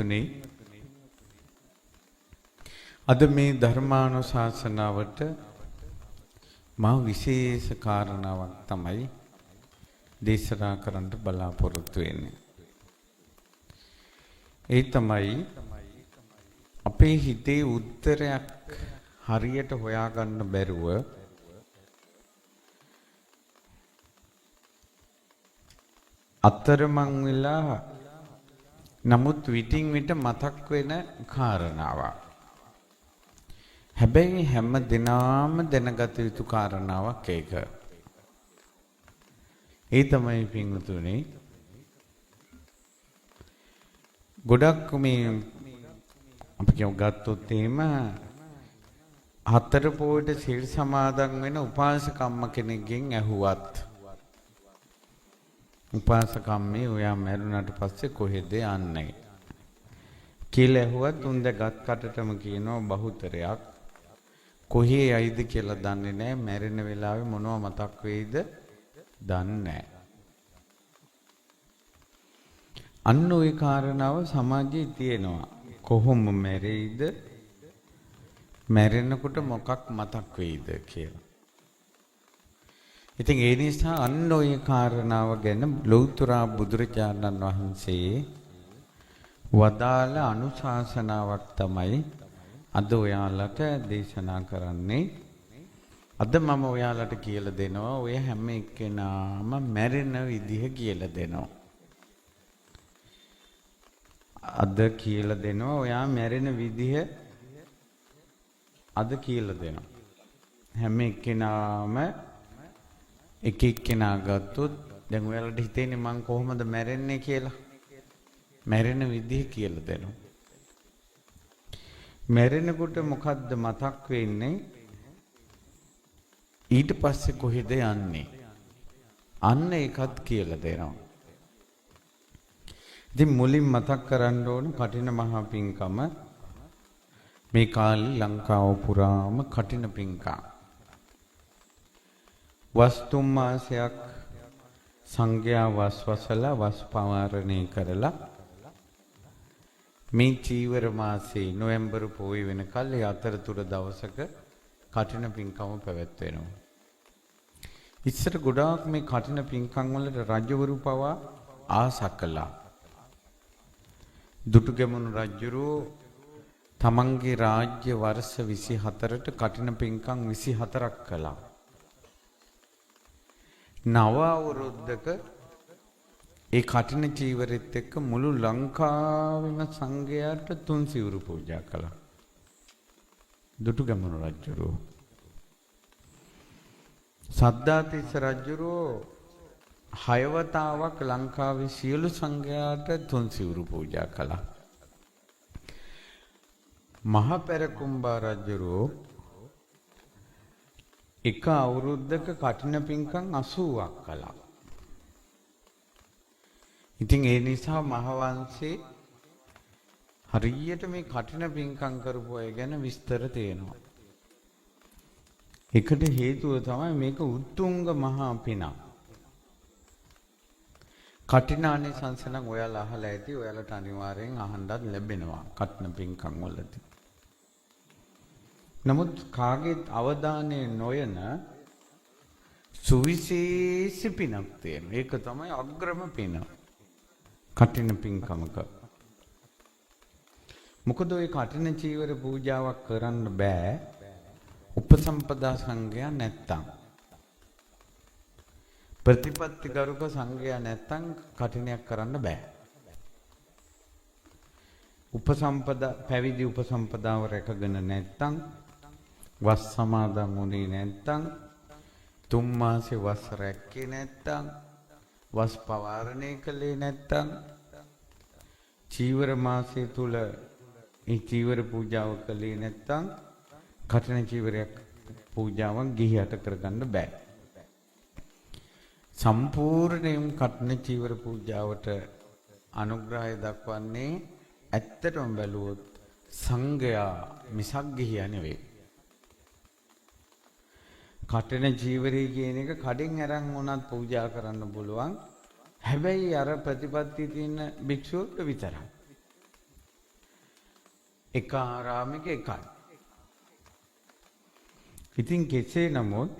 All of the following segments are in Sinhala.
පින්වතුනි අද මේ ධර්මානුශාසනාවට මා විශේෂ කාරණාවක් තමයි දේශනා කරන්න බලාපොරොත්තු වෙන්නේ. ඒ තමයි අපේ හිතේ උත්තරයක් හරියට හොයාගන්න බැරුව අතරමං වෙලා නමුත් විටින් විට මතක් වෙන කාරණාවක්. හැබැයි හැම දිනම දැනගත යුතු කාරණාවක් ඒක. ඒ තමයි පින්වතුනි ගොඩක් මේ අපි කියමු ගත්තොත් එහෙම හතර පොයට සිල් සමාදන් වෙන උපාසකම්ම කෙනෙක්ගෙන් ඇහුවත් උපාසකම්මේ ඔයා මැරුණාට පස්සේ කොහෙද යන්නේ කියලා ඇහුවත් උන් දැගත් කටටම කියනවා බහුතරයක් කොහේ යයිද කියලා දන්නේ නැහැ මැරෙන වෙලාවේ මොනව මතක් වෙයිද දන්නේ නැහැ. අන්න ওই කාරණාව සමාජයේ තියෙනවා. කොහොම මැරෙයිද මැරෙනකොට මොකක් මතක් වෙයිද කියලා. ඉතින් ඒ නිසා අන්න ওই කාරණාව ගැන ලෞතර බුදුරජාණන් වහන්සේ වදාළ අනුශාසනාවක් තමයි අද ඔයාලට දේශනා කරන්නේ. අද මම ඔයාලට කියලා දෙනවා ඔය හැම එක්කෙනාම මැරෙන විදිහ කියලා දෙනවා. අද කියලා දෙනවා ඔයා මැරෙන විදිහ අද කියලා දෙනවා. හැම එක්කෙනාම එක එක්කෙනා ගත්තොත් දැන් ඔයාලට හිතෙන්නේ මං කොහොමද මැරෙන්නේ කියලා. මැරෙන විදිහ කියලා දෙනවා. මැරෙනකොට මොකද්ද මතක් වෙන්නේ? ඊට පස්සේ කොහෙද යන්නේ? අන්න ඒකත් කියලා දෙනවා. ඉතින් මුලින් මතක් කරන්න ඕන කටින මහා පිංකම මේ කාලේ ලංකාව පුරාම කටින පිංකම්. වස්තුම් මාසයක් සංඝයා වස්වසලා වස් පවාරණය කරලා මේ චීවර මාසේ නොවැම්බර් පොහොය වෙනකල් ඒ අතරතුර දවසක කටින පිංකම පැවැත්වෙනවා. ඉස්සර ගොඩාක් මේ කටින පිංකම් වලට රජවරු පවා ආස කළා. දුටුගැමුණු රජුරෝ තමන්ගේ රාජ්‍ය වර්ෂ 24ට කටින පිංකම් 24ක් කළා. නව අවුරුද්දක ඒ කටින චීවරෙත් එක්ක මුළු ලංකාවෙම සංඝයාට තුන් සිවුරු පූජා කළා. දුටුගැමුණු රජුරෝ සද්ධාතිස්ස රජුරෝ 6 වතාවක් ලංකාවේ සියලු සංඝයාට තුන් සිවුරු පූජා කළා. මහා පෙරකුම්බා රජුරෝ එක අවුරුද්දක කටින පිංකම් 80ක් කළා. ඉතින් ඒ නිසා මහවංශේ හරියට මේ කටින පිංකම් කරපු අය ගැන විස්තර තියෙනවා. ඒකට හේතුව තමයි මේක උත්තුංග මහා පිනක්. කටිනානිසංස නම් ඔයාලා අහලා ඇති. ඔයාලට අනිවාර්යෙන් අහන්නත් ලැබෙනවා කටින පිංකම් වලදී. නමුත් කාගේත් අවධානය නොයන සුවිශේෂී පිනක් තියෙනවා. ඒක තමයි අග්‍රම පින. කටින පිංකමක. මොකද ඔය කටින චීවර පූජාවක් කරන්න බෑ උපසම්පදා සංඝයා නැත්තම්. ප්‍රතිපත්ති ගරුක සංඝයා නැත්තම් කටිනයක් කරන්න බෑ. උපසම්පදා පැවිදි උපසම්පදාව රැකගෙන නැත්තම් වස් සමාදන් වුණේ නැත්තම් තුන් මාසේ වස් රැක්කේ නැත්තම් වස් පවාරණය කළේ නැත්තම් චීවර මාසය තුල ඒ චීවර පූජාව කළේ නැත්තම් කටින චීවරයක් පූජාවක් ගිහියට කරගන්න බෑ. සම්පූර්ණයෙන් කටින චීවර පූජාවට අනුග්‍රහය දක්වන්නේ ඇත්තටම බැලුවොත් සංඝයා මිසක් ගිහියා නෙවෙයි. කටින චීවරය කියන එක කඩෙන් අරන් වුණත් පූජා කරන්න පුළුවන්. හැබැයි අර ප්‍රතිපත්තිය තියෙන භික්ෂුවට විතරයි. එක ආරාමික එකයි. ඉතින් කෙසේ නමුත්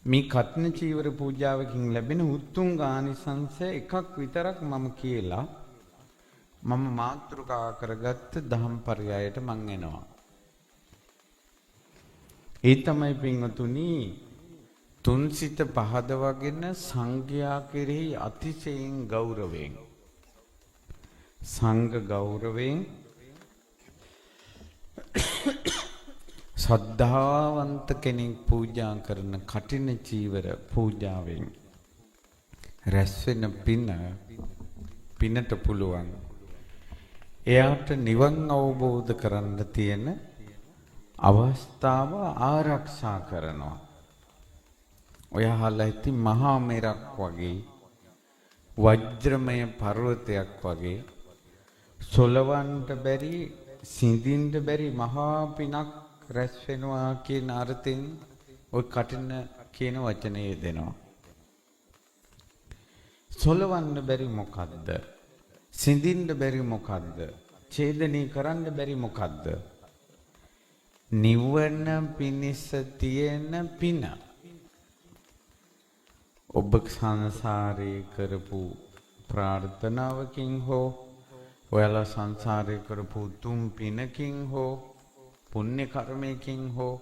මේ කත්න චීවර පූජාවකින් ලැබෙන උතුම් ආනිසංස එකක් විතරක් මම කියලා මම මාතෘකා කරගත්ත දහම් පරයයට මං එනවා. ඒ තමයි පින්වතුනි තුන්සිත පහදවගෙන සංඝයා කෙරෙහි අතිශයින් ගෞරවයෙන් සංඝ ගෞරවයෙන් ශ්‍රද්ධාවන්ත කෙනෙක් පූජා කරන කටින චීවර පූජාවෙන් රැස් වෙන පිනට පුළුවන් එයාට නිවන් අවබෝධ කරන්න තියෙන අවස්ථාව ආරක්ෂා කරනවා. ඔය අහලා ඇති මහා මෙරක් වගේ වජ්‍රමය පර්වතයක් වගේ සොලවන්න බැරි සිඳින්න බැරි මහා පිනක් රැස් වෙනවා කියන අර්ථයෙන් ඔය කටින කියන වචනේ දෙනවා. සොලවන්න බැරි මොකද්ද? සිඳින්න බැරි මොකද්ද? ඡේදනී කරන්න බැරි මොකද්ද? නිවන පිණිස තියෙන පින. ඔබ සංසාරේ කරපු ප්‍රාර්ථනාවකින් හෝ ඔයාලා සංසාරේ කරපු තුම් පිනකින් හෝ පුණ්‍ය කර්මයකින් හෝ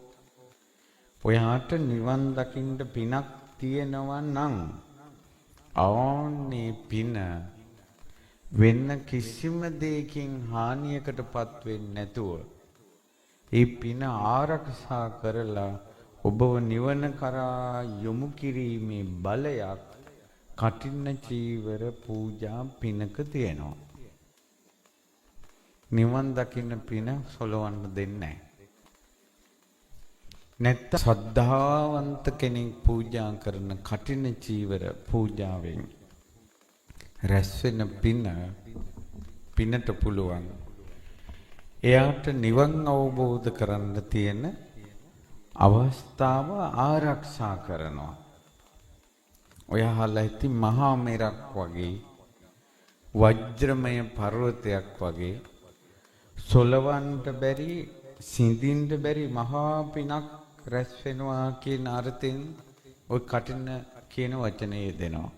ඔයාට නිවන් දකින්න පිනක් තියෙනවා නම් ආන්නේ පින වෙන කිසිම දෙයකින් හානියකටපත් වෙන්නේ නැතුව ඒ පින ආරක්ෂා කරලා ඔබව නිවන කරා යොමු කිරීමේ බලයක් කටින චීවර පූජා පිනක තියෙනවා. නිවන් දකින්න පින සොලවන්න දෙන්නේ නැහැ. නැත්නම් ශ්‍රද්ධාවන්ත කෙනෙක් පූජා කරන කටින චීවර පූජාවෙන් රැස් වෙන පිනට පුළුවන් එයාට නිවන් අවබෝධ කරන්න තියෙන අවස්ථාව ආරක්ෂා කරනවා. ඔය අහලා ඇති මහා මෙරක් වගේ වජ්‍රමය පර්වතයක් වගේ සොලවන්න බැරි සිඳින්න බැරි මහා පිනක් රැස් වෙනවා කියන අර්ථයෙන් ඔය කටින කියන වචනේ දෙනවා.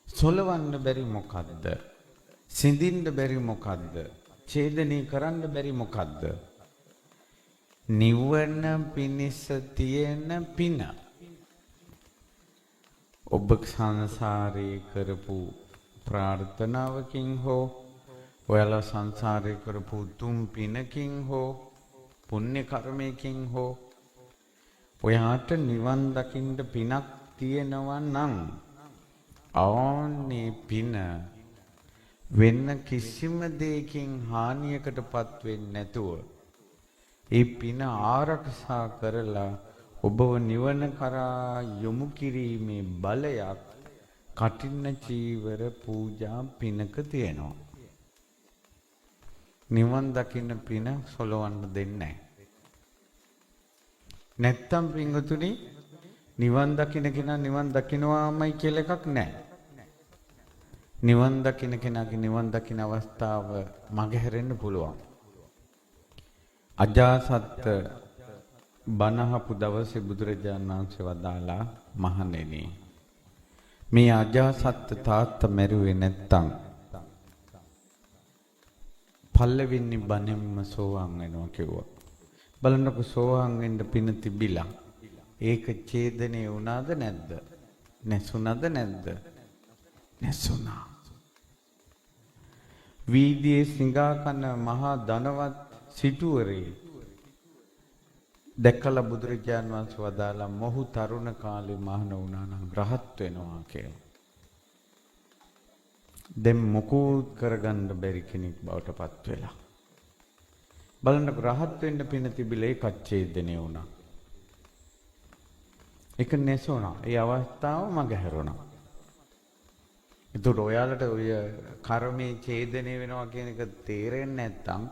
සොලවන්න බැරි මොකද්ද? සිඳින්න බැරි මොකද්ද? ඡේදනී කරන්න බැරි මොකද්ද? නිවන පිණිස තියෙන පින. ඔබ සංසාරේ කරපු ප්‍රාර්ථනාවකින් හෝ ඔයාලා සංසාරේ කරපු තුම් පිනකින් හෝ පුණ්‍ය කර්මයකින් හෝ ඔයාට නිවන් දකින්න පිනක් තියෙනවා නම් ආන්නේ පින වෙන කිසිම දෙයකින් හානියකටපත් වෙන්නේ නැතුව ඒ පින ආරක්ෂා කරලා ඔබව නිවන කරා යොමු කිරීමේ බලයක් කටින චීවර පූජා පිනක තියෙනවා. නිවන් දකින්න පින සොලවන්න දෙන්නේ නැහැ. නැත්තම් පින්වතුනි නිවන් දකින්න කෙනා නිවන් දකින්නවාමයි කියලා එකක් නැහැ. නිවන් දකින්න කෙනාගේ නිවන් දකින්න අවස්ථාව මගහැරෙන්න පුළුවන්. අජාසත් බණහපු දවසේ බුදුරජාණන් වහන්සේ වදාලා මහණෙනි මේ අජාසත් තාත්තා මැරුවේ නැත්තම් පල්ලෙවෙනි බණෙන්ම සෝවාන් වෙනවා කිව්වා. බලන්නකො සෝවාන් වෙන්න පින තිබිලා ඒක ඡේදනේ වුණාද නැද්ද? නැසුණාද නැද්ද? නැසුණා. වීදියේ සිඟා කන මහා ධනවත් සිටුවරේ දැකලා බුදුරජාන් වහන්සේ වදාලා මොහු තරුණ කාලේ මහාන වුණා නම් රහත් වෙනවා කියලා. දැන් මොකුත් කරගන්න බැරි කෙනෙක් බවට පත් වෙලා. බලන්නකො රහත් වෙන්න පින තිබිලා ඒකත් ඡේදනය වුණා. ඒක නැසුණා. ඒ අවස්ථාව මගහැරුණා. ඒතකොට ඔයාලට ඔය කර්මයේ ඡේදනය වෙනවා කියන එක තේරෙන්නේ නැත්නම්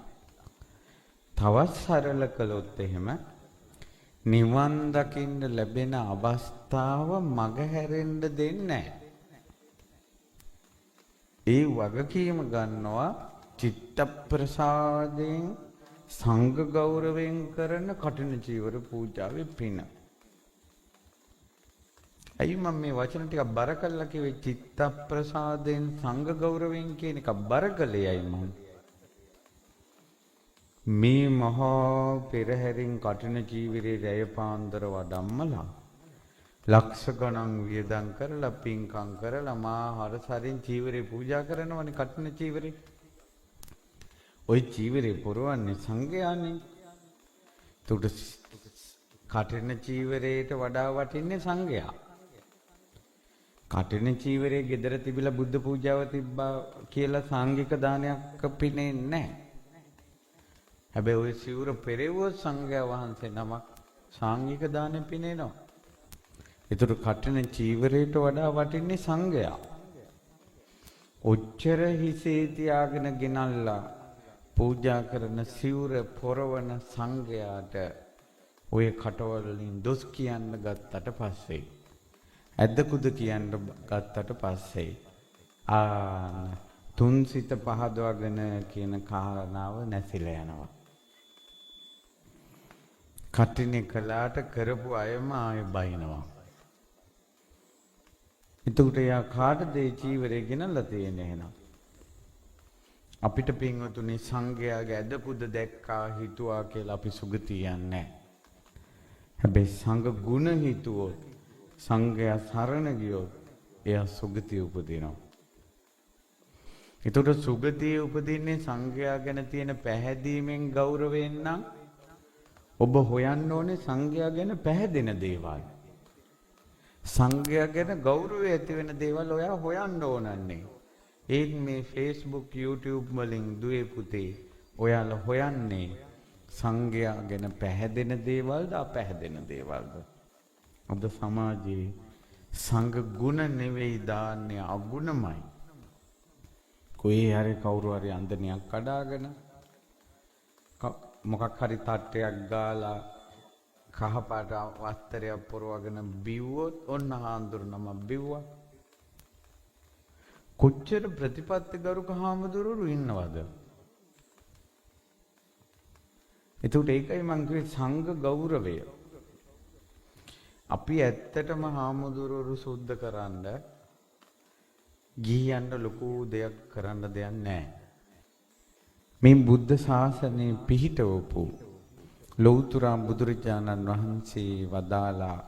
තවත් සරල කළොත් එහෙම නිවන් දකින්න ලැබෙන අවස්ථාව මගහැරෙන්න දෙන්නේ නැහැ. ඒ වගකීම ගන්නවා චිත්ත ප්‍රසාදයෙන් සංඝ ගෞරවයෙන් කරන කටින චීවර පූජාවේ පින. ඇයි මම මේ වචන ටික බර කළා කිව්වේ චිත්ත ප්‍රසාදයෙන් සංඝ ගෞරවයෙන් කියන එක බර කළේයි මම. මේ මහා පෙරහැරින් කටින චීවරේ රැය පාන්දර වඩම්මලා ලක්ෂ ගණන් වියදම් කරලා පින්කම් කරලා මා හරසරින් චීවරේ පූජා කරනවනේ කටින චීවරේ. ওই චීවරේ පුරවන්නේ සංඝයානේ. ඒකට කටින චීවරේට වඩා වටින්නේ සංඝයා. කටින චීවරේ ගෙදර තිබිලා බුද්ධ පූජාව තිබ්බා කියලා සාංගික දානයක් පිනේ නැහැ. හැබැයි ওই සිවුර පෙරෙව්වොත් සංඝයා වහන්සේ නමක් සාංගික දානෙ පිනේනවා. ඒතර කටින චීවරයට වඩා වටින්නේ සංඝයා. ඔච්චර හිසේ තියාගෙන ගෙනල්ලා පූජා කරන සිවුර පොරවන සංඝයාට ඔය කටවල වලින් දොස් කියන්න ගත්තට පස්සේ ඇද්දකුද කියන්න ගත්තට පස්සේ තුන් සිත පහදවගෙන කියන කාරණාව නැසිලා යනවා. කටිනේ කළාට කරපු අයම ආයෙ බයිනවා. එතකොට යා කාටද ඒ චීවරේ ගෙනල්ලා තියෙන්නේ එහෙනම්? අපිට පින්වතුනි සංඝයාගේ ඇදපුද දැක්කා හිතුවා කියලා අපි සුගතිය යන්නේ. හැබැයි සංඝ ගුණ හිතුවොත් සංඝයා සරණ ගියොත් එයා සුගතිය උපදිනවා. ඒතකොට සුගතිය උපදින්නේ සංඝයා ගැන තියෙන පැහැදීමෙන් ගෞරවයෙන් නම් ඔබ හොයන්න ඕනේ සංඝයා ගැන පැහැදෙන දේවල්. සංඝයා ගැන ගෞරවය ඇති වෙන දේවල් ඔයා හොයන්න ඕනන්නේ. ඒත් මේ Facebook YouTube වලින් දුවේ පුතේ ඔයාලා හොයන්නේ සංඝයා ගැන පැහැදෙන දේවල්ද අපැහැදෙන දේවල්ද? අද සමාජයේ සංඝ ගුණ නෙවෙයි දාන්නේ අගුණමයි. කොහේ හරි කවුරු හරි අන්දනියක් කඩාගෙන මොකක් හරි තට්ටයක් ගාලා කහපාට වස්ත්‍රයක් පොරවගෙන බිව්වොත් ඔන්න හාමුදුරුවෝ නම බිව්වා. කොච්චර ප්‍රතිපත්තිගරුක හාමුදුරුවෝ ඉන්නවද? එතකොට ඒකයි මං කිව්වේ සංඝ ගෞරවය. අපි ඇත්තටම හාමුදුරුවෝ සුද්ධ කරන්න ගිහියන්ට ලොකු දෙයක් කරන්න දෙයක් නැහැ. මේ බුද්ධ ශාසනය පිහිටවපු ලෞතර බුදුරජාණන් වහන්සේ වදාලා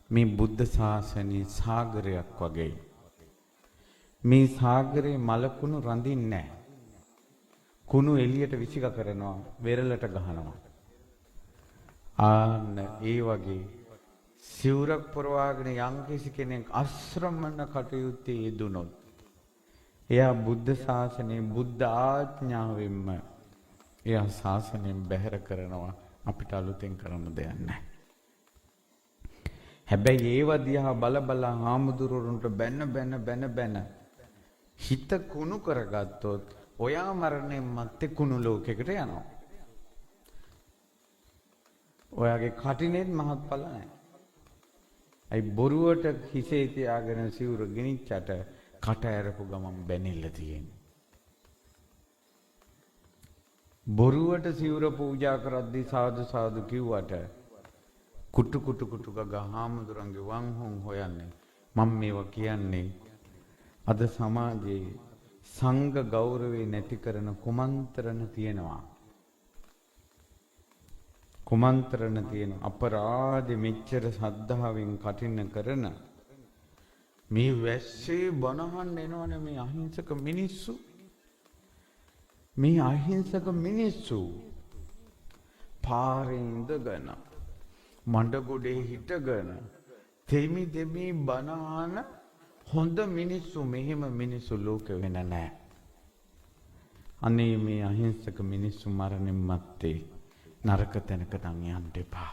මේ බුද්ධ ශාසනය සාගරයක් වගේ. මේ සාගරේ මලකුණු රඳින්නේ නැහැ. කුණු එළියට විසික කරනවා, වෙරළට ගහනවා. ආන්න ඒ වගේ සිවුරක් පොරවාගෙන යම්කිසි කෙනෙක් අශ්‍රමණ කටයුත්තේ යෙදුනොත් එයා බුද්ධ ශාසනයේ බුද්ධ ආඥාවෙන්ම එයා ශාසනයෙන් බැහැර කරනවා. අපිට අලුතෙන් කරන්න දෙයක් නැහැ. හැබැයි ඒව දිහා බල හාමුදුරුවන්ට බැන හිත කුණු කරගත්තොත් ඔයා මරණයෙන් මත්තේ කුණු ලෝකයකට යනවා. ඔයාගේ කටිනෙත් මහත්ඵල නැහැ. අයි බොරුවට හිසේ තියාගෙන සිවුර ගෙනිච්චට කට ඇරපු ගමන් බැනිල්ල තියෙන්නේ. බොරුවට සිවුර පූජා කරද්දී සාදු සාදු කිව්වට කුටු ගගා හාමුදුරන්ගේ වං හොන් හොයන්නේ. මම මේවා කියන්නේ අද සමාජයේ සංඝ ගෞරවේ නැති කරන කුමන්ත්‍රණ තියෙනවා. කුමන්ත්‍රණ තියෙන අපරාධ මෙච්චර සද්ධාවෙන් කටින්න කරන මේ වැස්සේ බනහන්න එනවනේ මේ අහිංසක මිනිස්සු. මේ අහිංසක මිනිස්සු පාරේ ඉඳගෙන මණ්ඩගොඩේ හිටගෙන දෙමි බනහන හොඳ මිනිස්සු මෙහෙම මිනිස්සු ලෝකෙ වෙන නැහැ. අනේ මේ අහිංසක මිනිස්සු මරණින් මත්තේ නරක තැනකට යන්න එපා.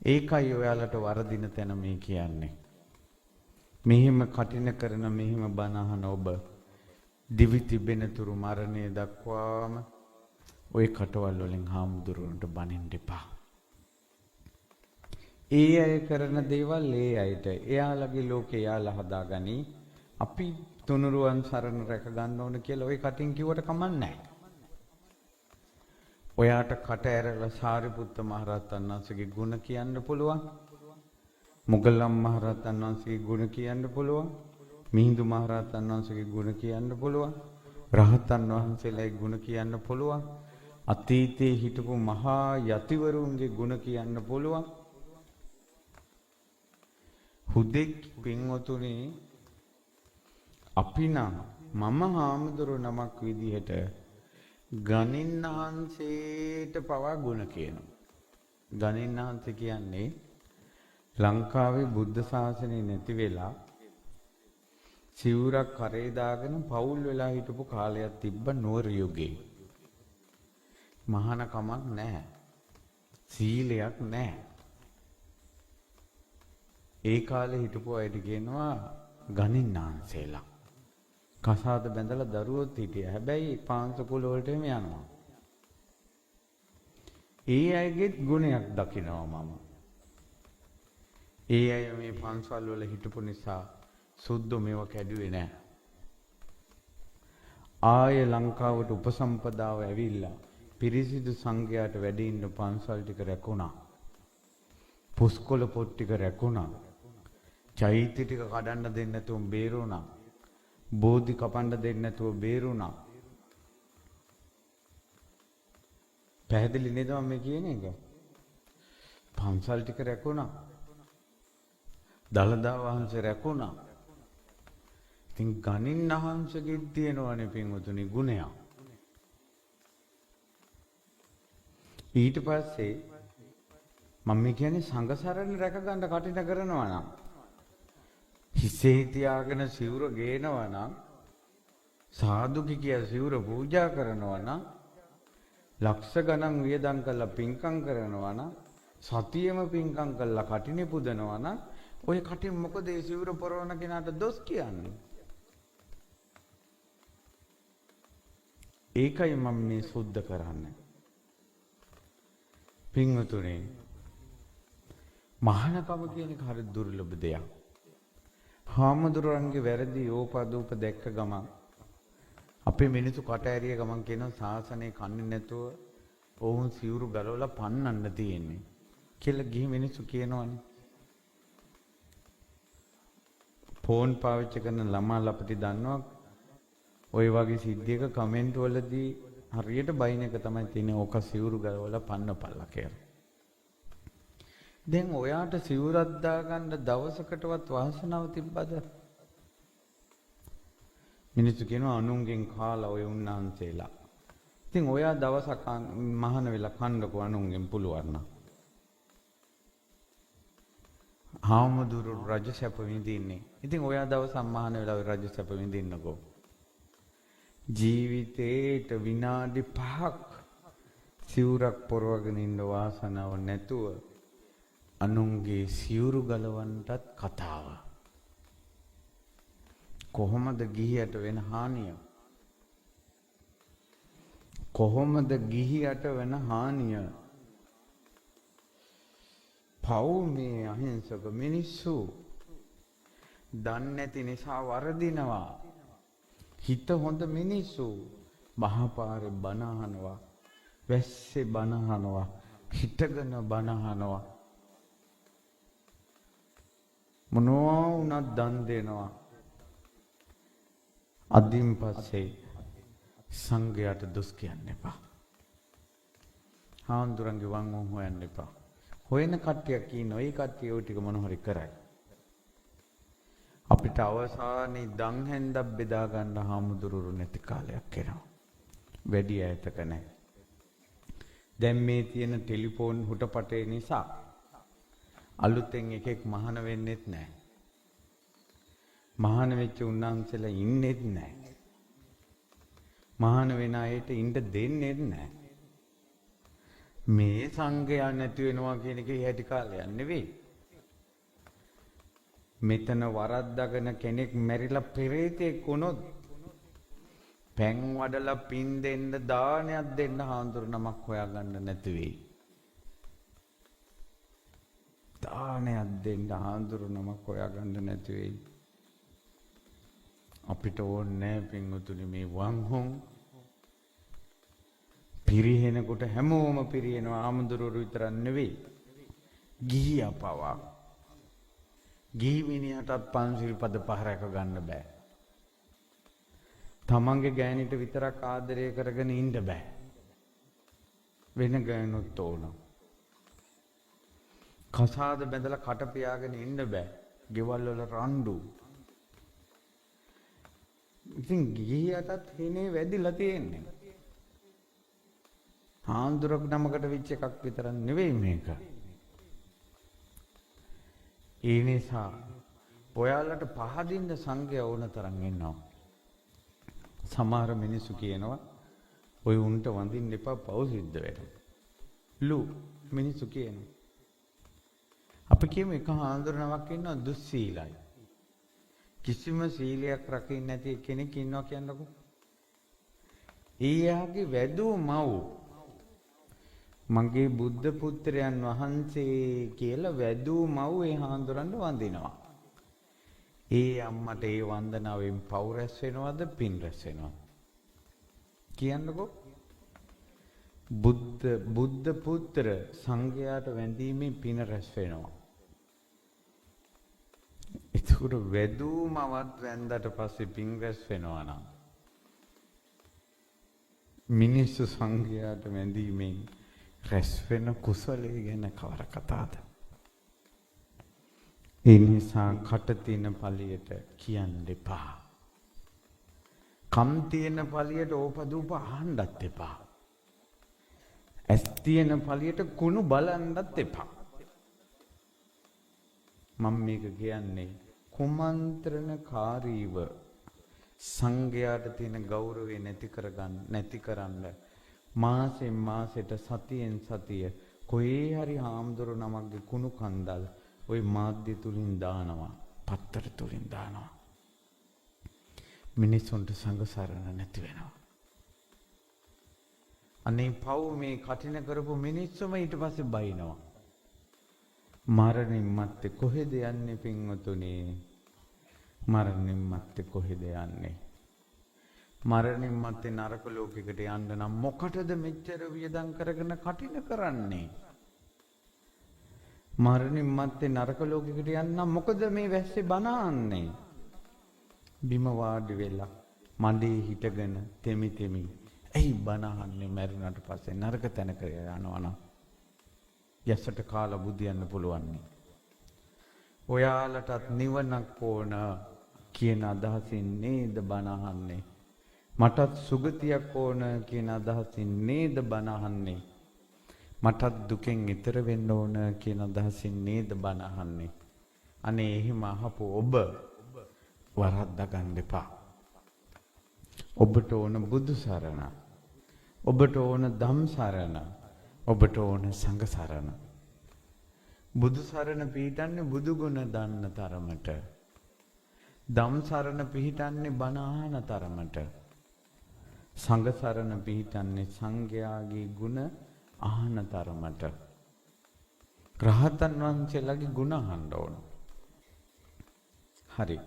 ඒකයි ඔයාලට වරදින තැන මේ කියන්නේ. මෙහෙම කටින කරන මෙහෙම බනහන ඔබ දිවි තිබෙන තුරු මරණය දක්වාම ওই කටවල් වලින් හාමුදුරුවන්ට බනින්න එපා. ඒ අය කරන දේවල් ඒ අයට එයාලගේ ලෝකේ එයාලා හදාගනි. අපි තුනුරුවන් සරණ රැක ගන්න ඕන කියලා ওই කටින් කිව්වට කමක් නැහැ. ඔයාට කට ඇරලා සාරිපුත්ත මහරහතන් වහන්සේගේ ගුණ කියන්න පුළුවන්. මුගලන් මහරහතන් වහන්සේගේ ගුණ කියන්න පුළුවන්. මිහිඳු මහරහතන් වහන්සේගේ ගුණ කියන්න පුළුවන්. රහතන් වහන්සේලාගේ ගුණ කියන්න පුළුවන්. අතීතයේ හිටපු මහා යතිවරුන්ගේ ගුණ කියන්න පුළුවන්. හුදෙක් පින්වතුනි අපි නම් මම හාමුදුරු නමක් විදිහට ගණින්හන්සේට පවා ගුණ කියනවා. ගණින්හන්සේ කියන්නේ ලංකාවේ බුද්ධ ශාසනය නැති වෙලා සිවුරක් කරේ දාගෙන පවුල් වෙලා හිටපු කාලයක් තිබ්බ නුවර යුගයේ. මහාන කමක් නැහැ. සීලයක් නැහැ. ඒ කාලේ හිටපු අයට කියනවා ගණින්නාන්සේලා. කසාද බැඳලා දරුවොත් හිටියා. හැබැයි පාංශකුල වලටම යනවා. ඒ අයගෙත් ගුණයක් දකිනවා මම. ඒ අය මේ පන්සල් වල හිටපු නිසා සුද්ධ මේව කැඩුවේ නැහැ. ආය ලංකාවට උපසම්පදාව ඇවිල්ලා පිරිසිදු සංඝයාට වැඩ ඉන්න පන්සල් ටික රැකුණා. පුස්කොළ පොත් ටික රැකුණා. චෛත්‍ය ටික කඩන්න දෙන්නේ නැතුව බේරුණා. බෝධි කපන්න දෙන්නේ නැතුව බේරුණා. පැහැදිලි නේද මම කියන එක? පන්සල් ටික රැකුණා. දළදා වහන්සේ රැකුණා. ඉතින් ගණින්හන්සේගෙත් තියෙනවනේ පින්වතුනි ගුණයක්. ඊට පස්සේ මම කියන්නේ සංඝසරණ රැක ගන්න කටින කරනවා නම් හිසේ තියාගෙන සිවුර ගේනවා නම් සාදු කිය සිවුර පූජා කරනවා නම් ලක්ෂ ගණන් වියදම් කරලා පින්කම් කරනවා නම් සතියෙම පින්කම් කරලා කටිනේ පුදනවා නම් ඔය කටින් මොකද ඒ සිවුර පොරවන කෙනාට දොස් කියන්නේ? ඒකයි මම මේ සුද්ධ කරන්නේ. පින්වතුනි මහානකම කියන එක හරි දුර්ලභ දෙයක්. හාමුදුරන්ගේ වැරදි ඕපදූප දැක්ක ගමන් අපේ මිනිස්සු කට ඇරිය ගමන් කියන ශාසනය කන්නේ නැතුව ඔවුන් සිවුරු ගලවලා පන්නන්න තියෙන්නේ කියලා ගිහි මිනිස්සු කියනවනේ. ෆෝන් පාවිච්චි කරන ළමා අපිට දන්නවා ওই වගේ සිද්ධියක කමෙන්ට් වලදී හරියට බයින් එක තමයි තියෙන්නේ ඕක සිවුරු ගලවලා පන්නපල්ලා කියලා. දැන් ඔයාට සිවුරක් දාගන්න දවසකටවත් වාසනාව තිබ්බද? මිනිස්සු කියනවා අනුන්ගෙන් කාලා ඔය උන්නාන්සේලා. ඉතින් ඔයා දවසක් මහාන වෙලා කන්නකෝ අනුන්ගෙන් පුළුවන් නම්. හාමුදුරු රජ සැප විඳින්නේ. ඉතින් ඔයා දවසක් මහාන වෙලා ඔය රජ සැප විඳින්නකෝ. ජීවිතේට විනාඩි 5ක් සිවුරක් පොරවගෙන ඉන්න වාසනාව නැතුව අනුන්ගේ සිවුරු ගලවන්නටත් කතාව. කොහොමද ගිහියට වෙන හානිය? කොහොමද ගිහියට වෙන හානිය? පව් මේ අහිංසක මිනිස්සු දන්නේ නැති නිසා වරදිනවා. හිත හොඳ මිනිස්සු මහපාරේ බණ අහනවා, වැස්සේ බණ අහනවා, හිටගෙන බණ අහනවා. මොනවා වුණත් දන් දෙනවා. අදින් පස්සේ සංඝයාට දොස් කියන්න එපා. හාමුදුරන්ගේ වංගුම් හොයන්න එපා. හොයන කට්ටියක් ඉන්නවා. ඒ කට්ටිය ওই ටික මොන හරි කරයි. අපිට අවසානයේ දන් හැන්දක් බෙදා ගන්න හාමුදුරුවෝ නැති කාලයක් එනවා. වැඩි ඈතක නැහැ. දැන් මේ තියෙන ටෙලිෆෝන් හුටපටේ නිසා අලුතෙන් එකෙක් මහාන වෙන්නෙත් නැහැ. මහාන වෙච්ච උන්නාන්සලා ඉන්නෙත් නැහැ. මහාන වෙන අයට ඉන්න දෙන්නෙත් නැහැ. මේ සංඝයා නැති වෙනවා කියන එකේ හැටි කාලයක් නෙවෙයි. මෙතන වරද්දාගෙන කෙනෙක් මැරිලා පෙරේතෙක් වුණොත් පැන් වඩලා පින් දෙන්න දානයක් දෙන්න හාමුදුරු නමක් හොයාගන්න නැති වෙයි. දානයක් දෙන්න හාමුදුරු නමක් හොයාගන්න නැති වෙයි. අපිට ඕනේ පින්වතුනි මේ වංහොන් පිරිහෙනකොට හැමෝම පිරිහෙනවා ආමුදුරුවරු විතරක් නෙවෙයි. ගිහියා පවා. ගිහි මිනිහටත් පන්සිල් පද පහරක ගන්න බෑ. තමන්ගේ ගෑනිට විතරක් ආදරය කරගෙන ඉන්න බෑ. වෙන ගෑනුත් ඕන. කසාද බැඳලා කට පියාගෙන ඉන්න බෑ. ගෙවල් වල රණ්ඩු. ඉතින් ගිහියටත් හිනේ වැදිලා තියෙන්නේ. හාමුදුරුවෝ නමකට වෙච්ච එකක් විතරක් නෙවෙයි මේක. ඒ නිසා ඔයාලට පහදින්න සංඝය ඕන තරම් ඉන්නවා. සමහර මිනිස්සු කියනවා ඔය උන්ට වඳින්න එපා පව් සිද්ධ වෙනවා. ලු මිනිස්සු කියනවා. අපි කියමු එක හාමුදුරුවෝ නමක් ඉන්නවා දුස්සීලයි. කිසිම සීලයක් රකින්න නැති කෙනෙක් ඉන්නවා කියන්නකෝ. ඊයාගේ වැදූ මව් මගේ බුද්ධ පුත්‍රයන් වහන්සේ කියලා වැදූ මව් ඒ හාමුදුරන්ට වඳිනවා. ඒ අම්මට ඒ වන්දනාවෙන් පව් රැස් වෙනවද පින් රැස් වෙනවද? කියන්නකෝ. බුද්ධ පුත්‍ර සංඝයාට වැඳීමේ පින රැස් වෙනවා. ඒකට වැදූ මවත් වැඳට පස්සේ පින් රැස් වෙනවා නම් මිනිස්සු සංඝයාට වැඳීමෙන් රැස් වෙන කුසලයේ ගැන කවර කතාවද? ඒ නිසා කට තියෙන පළියට කියන්න එපා. කම් තියෙන පළියට ඕපදූප අහන්නත් එපා. ඇස් තියෙන පළියට කුණු බලන්නත් එපා. මම මේක කියන්නේ කුමන්ත්‍රණකාරීව සංඝයාට තියෙන ගෞරවය නැති කරන්න මාසෙන් මාසෙට සතියෙන් සතිය කොහේ හරි හාමුදුරු නමක්ගේ කුණු කන්දල් ওই මාධ්‍ය තුලින් දානවා, පත්තර තුලින් දානවා. මිනිස්සුන්ට සංඝ සරණ නැති වෙනවා. අනේ පව් මේ කටින කරපු මිනිස්සුම ඊට පස්සේ බයිනවා. මරණින් මත්තේ කොහෙද යන්නේ පින්වතුනි? මරණින් මත්තේ කොහෙද යන්නේ? මරණින් මත්තේ නරක ලෝකයකට යන්න නම් මොකටද මෙච්චර වියදම් කරගෙන කටින කරන්නේ? මරණින් මත්තේ නරක ලෝකයකට යන්න නම් මොකද මේ වැස්සේ බනන්නේ? බිම වාඩි වෙලා මඩේ හිටගෙන තෙමි තෙමි ඇයි බනහන්නේ? මැරුණාට පස්සේ නරක තැනක යනවා නම් යසට කාලා බුදියන්න පුළුවන්. ඔයාලටත් නිවනක් ඕන කියන අදහසින් නේද බනහන්නේ? මටත් සුගතියක් ඕන කියන අදහසින් නේද බනහන්නේ? මටත් දුකෙන් ඈතර වෙන්න ඕන කියන අදහසින් නේද බනහන්නේ? අනේ එහෙම අහපු ඔබ වරද්දා ගන්න එපා. ඔබට ඕන බුදු සරණ. ඔබට ඕන ධම් සරණ. ඔබට ඕන සංඝ සරණ. බුදු සරණ පිහිටන්නේ බුදු ගුණ දන්න තරමට. ධම් සරණ පිහිටන්නේ බණ අහන තරමට. සංඝ සරණ පිහිටන්නේ සංඝයාගේ ගුණ අහන තරමට. රහතන් වහන්සේලාගේ ගුණ අහන්න ඕන. හරි.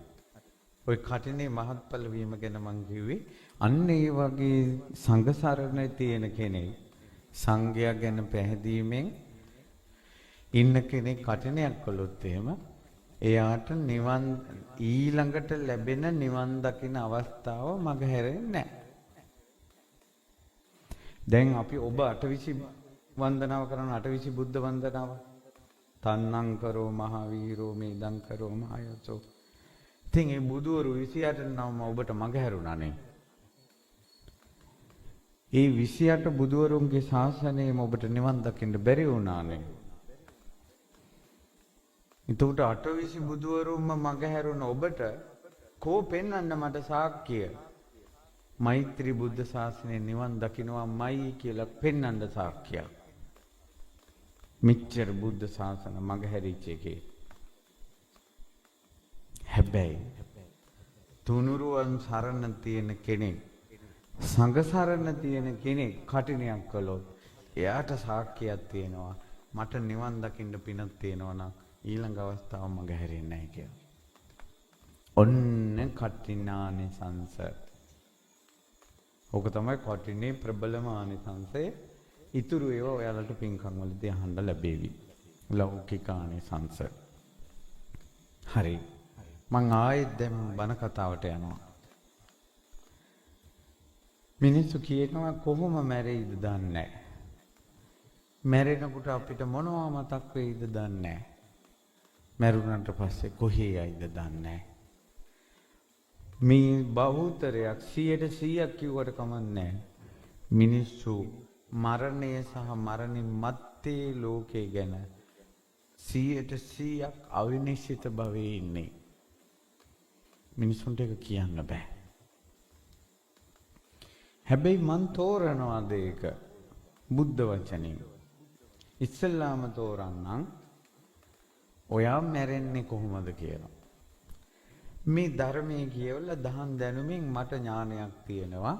ඔය කටිනේ මහත්ඵල වීම ගැන මං කිව්වේ අන්න ඒ වගේ සංඝ සරණේ තියෙන කෙනෙක් සංඝයා ගැන පැහැදීමෙන් ඉන්න කෙනෙක් කටිනයක් කළොත් එහෙම එයාට නිවන් ඊළඟට ලැබෙන නිවන් දකින අවස්ථාව මග හැරෙන්නේ නැහැ. දැන් අපි ඔබ අටවිසි වන්දනාව කරන අටවිසි බුද්ධ වන්දනාව තන්නං කරෝ මහවීරෝ මේදං කරෝ මහයසෝ. ඉතින් ඒ බුදුවරු 28 නම ඔබට මග හැරුණානේ. ඒ 28 බුදුවරුන්ගේ ශාසනයම ඔබට නිවන් දකින්න බැරි වුණානේ. එතකොට 28 බුදුවරුන්ම මග හැරුණ ඔබට කෝ පෙන්වන්න මට සාක්කිය? මෛත්‍රී බුද්ධ ශාසනය නිවන් දකින්නමයි කියලා පෙන්වන්න සාක්කියක්. මෙච්චර බුද්ධ ශාසන මග හැරිච්ච එකේ. හැබැයි තුනුරුවන් සරණ තියෙන කෙනෙක් සංඝ සරණ තියෙන කෙනෙක් කටිනයක් කළොත් එයාට සාක්කියක් තියෙනවා මට නිවන් දකින්න පිනක් තියෙනවා නම් ඊළඟ අවස්ථාව මග හැරෙන්නේ නැහැ කියලා. ඔන්න කටිනානිසංස. ඕක තමයි කටිනේ ප්‍රබලම ආනිසංසය. ඉතුරු ඒවා ඔයාලට පින්කම් වලදී අහන්න ලැබෙවි. ලෞකික ආනිසංස. හරි. මං ආයෙත් දැන් බණ කතාවට යනවා. මිනිස්සු කියනවා කොහොම මැරෙයිද දන්නේ නැහැ. මැරෙනකොට අපිට මොනවා මතක් වෙයිද දන්නේ නැහැ. මැරුණාට පස්සේ කොහේ යයිද දන්නේ නැහැ. මේ බහුතරයක් 100% කිව්වට කමන්නේ මිනිස්සු මරණය සහ මරණින් මත්තේ ලෝකේ ගැන 100% අවිනිශ්චිත භවයේ ඉන්නේ. මිනිස්සුන්ට ඒක කියන්න බෑ. හැබැයි මන් තෝරනවා දෙයක බුද්ධ වචනේ. ඉස්සල්ලාම තෝරන්නම් ඔයා මැරෙන්නේ කොහොමද කියලා. මේ ධර්මයේ කියවල දහම් දැනුමින් මට ඥානයක් තියෙනවා.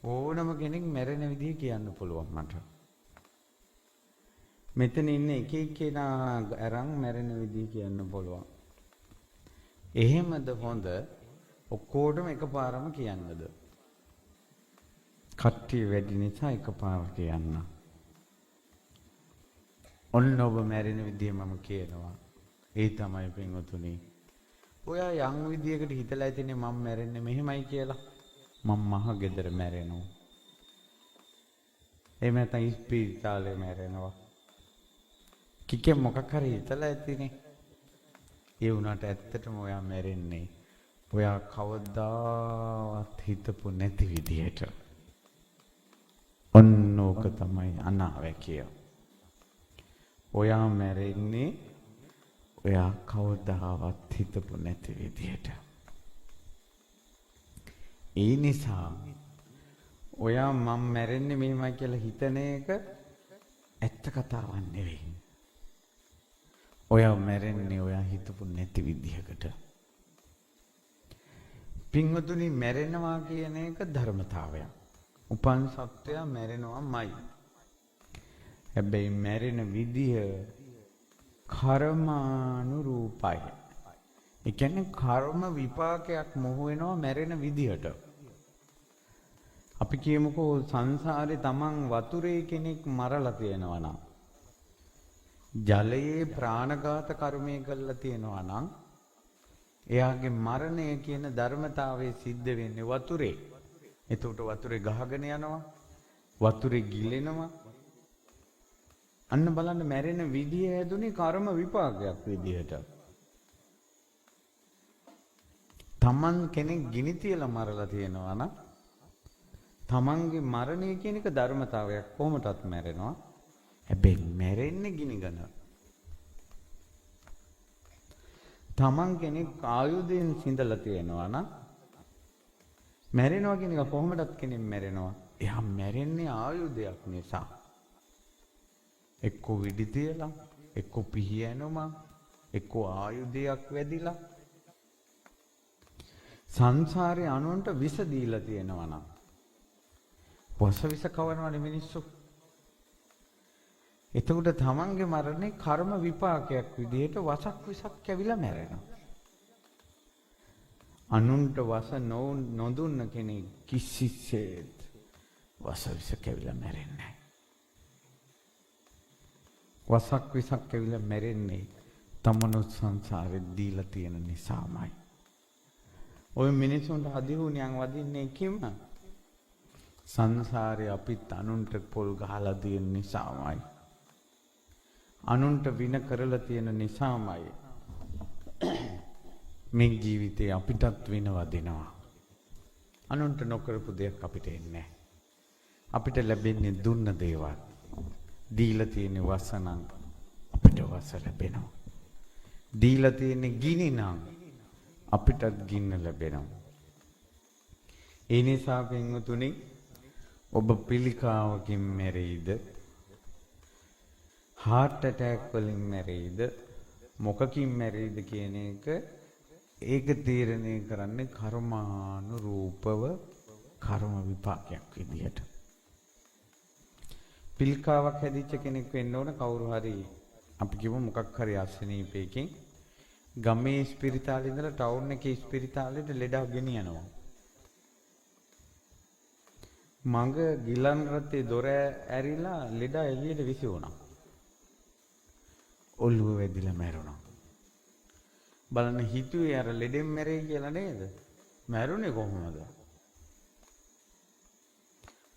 ඕනම කෙනෙක් මැරෙන විදිහ කියන්න පුළුවන් මට. මෙතන ඉන්න එක එක්කෙනා අරන් මැරෙන විදිහ කියන්න පුළුවන්. එහෙමද හොඳ ඔක්කොටම එකපාරම කියන්නද? කට්ටිය වැඩි නිසා එකපාර කියන්න. ඔන්න ඔබ මැරෙන විදිහ මම කියනවා. ඒ තමයි පින්වතුනි. ඔයා යම් විදියකට හිතලා ඇතිනේ මම මැරෙන්නේ මෙහෙමයි කියලා. මම මහ ගෙදර මැරෙනවා. එහෙම නැත්නම් ඉස්පිරිතාලේ මැරෙනවා. කිකේ මොකක් හරි හිතලා ඇතිනේ. ඒ වුණාට ඇත්තටම ඔයා මැරෙන්නේ ඔයා කවදාවත් හිතපු නැති විදියට. ඔන්න ඕක තමයි අනාවැකිය. ඔයා මැරෙන්නේ ඔයා කවදාවත් හිතපු නැති විදියට. ඒ නිසා ඔයා මම මැරෙන්නේ මෙහෙමයි කියලා හිතන එක ඇත්ත කතාවක් නෙවෙයි. ඔයා මැරෙන්නේ ඔයා හිතපු නැති විදිහකට. පින්වතුනි මැරෙනවා කියන එක ධර්මතාවයක්. උපන් සත්වයා මැරෙනවාමයි. හැබැයි මැරෙන විදිය කර්මානුරූපයි. ඒ කියන්නේ කර්ම විපාකයක් මොහු වෙනවා මැරෙන විදියට. අපි කියමුකෝ සංසාරේ තමන් වතුරේ කෙනෙක් මරලා තියෙනවා නම් ජලයේ ප්‍රාණඝාත කර්මය කළා තියෙනවා නම් එයාගේ මරණය කියන ධර්මතාවයේ සිද්ධ වෙන්නේ වතුරේ. එතකොට වතුරේ ගහගෙන යනවා. වතුරේ ගිලෙනවා. අන්න බලන්න මැරෙන විදිය හැදුනේ කර්ම විපාකයක් විදියට. තමන් කෙනෙක් ගිනි තියලා මරලා තියෙනවා නම් තමන්ගේ මරණය කියන එක ධර්මතාවයක් කොහොමදත් මැරෙනවා. හැබැයි මැරෙන්නේ ගිනි ගන. තමන් කෙනෙක් ආයුධයෙන් සිඳලා තියෙනවා නම් මැරෙනවා කියන එක කොහොමදත් කෙනෙක් මැරෙනවා. එයා මැරෙන්නේ ආයුධයක් නිසා. එක්ක විඩි තියලා, එක්ක පිහියනුම, එක්ක ආයුධයක් වැදිලා. සංසාරේ අනුන්ට විස දීලා තියෙනවා නම් විස කවනවනේ මිනිස්සු. එතකොට තමන්ගේ මරණේ කර්ම විපාකයක් විදිහට වසක් විසක් කැවිලා මැරෙනවා. අනුන්ට වස නොදුන්න කෙනෙක් කිසිසේත් වස විස කැවිලා මැරෙන්නේ නැහැ. වසක් විසක් කැවිලා මැරෙන්නේ තමනුත් සංසාරේ දීලා තියෙන නිසාමයි. ඔය මිනිසුන්ට හදිහුණියන් වදින්නේ කිම? සංසාරේ අපිත් අනුන්ට පොල් ගහලා තියෙන නිසාමයි. අනුන්ට වින කරලා තියෙන නිසාමයි මේ ජීවිතේ අපිටත් වින වදිනවා. අනුන්ට නොකරපු දෙයක් අපිට එන්නේ. අපිට ලැබෙන්නේ දුන්න දේවල්. දීලා තියෙන වසනම් අපිට වස ලැබෙනවා. දීලා තියෙන ගිනි නම් අපිටත් ගින්න ලැබෙනවා. ඒ නිසා පින්වතුනි ඔබ පිළිකාවකින් මැරෙයිද? heart attack වලින් මැරෙයිද? මොකකින් මැරෙයිද කියන එක ඒක තීරණය කරන්නේ කර්මානුරූපව කර්ම විපාකයක් විදියට. පිළිකාවක් හැදිච්ච කෙනෙක් වෙන්න ඕන කවුරු හරි අපි කිව්ව මොකක් හරි අසනීපයකින් ගමේ ස්පිරිතාලේ ඉඳලා ටවුන් එකේ ස්පිරිතාලෙට ලෙඩක් ගෙනියනවා. මඟ ගිලන් රත්තේ දොර ඇරිලා ලෙඩා එළියට විසි වුණා. ඔළුව වැදිලා මැරුණා. බලන්න හිතුවේ අර ලෙඩෙන් මැරෙයි කියලා නේද? මැරුණේ කොහොමද?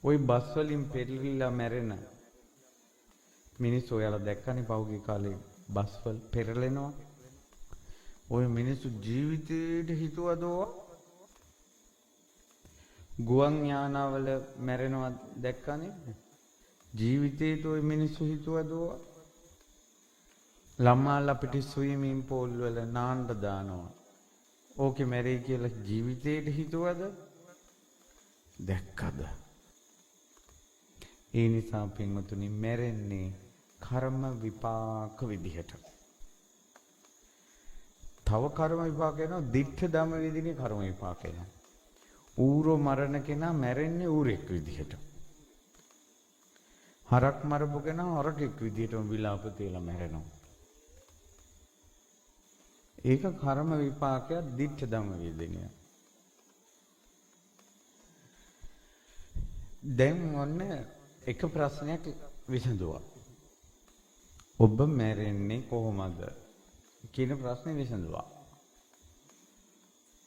ওই බස් වලින් පෙරලිලා මැරෙන මිනිස්සු ඔයාලා දැක්කනේ පහුගිය කාලේ බස් වල පෙරලෙනවා. ওই මිනිස්සු ජීවිතේට හිතුවදෝ ගුවන් යානාවල මැරෙනවා දැක්කනේ. ජීවිතේට ওই මිනිස්සු හිතුවදෝ ළමාලා අපිට ස්විමින් pool වල නාන්න දානවා. ඕකේ මැරෙයි කියලා ජීවිතේට හිතුවද? දැක්කද? ඒ නිසා පින්වතුනි මැරෙන්නේ කර්ම විපාක විදිහට. තව කර්ම විපාක එනවා දික්ඨ ධම්ම විදිහේ කර්ම විපාක එනවා. ඌරෝ මරණ කෙනා මැරෙන්නේ ඌරෙක් විදිහට. හරක් මරපු කෙනා හරකෙක් විදිහටම විලාප තියලා මැරෙනවා. ඒක කර්ම විපාකයක් දිට්ඨ ධම්ම වේදනය. දැන් ඔන්න එක ප්‍රශ්නයක් විසඳුවා. ඔබ මැරෙන්නේ කොහොමද කියන ප්‍රශ්නේ විසඳුවා.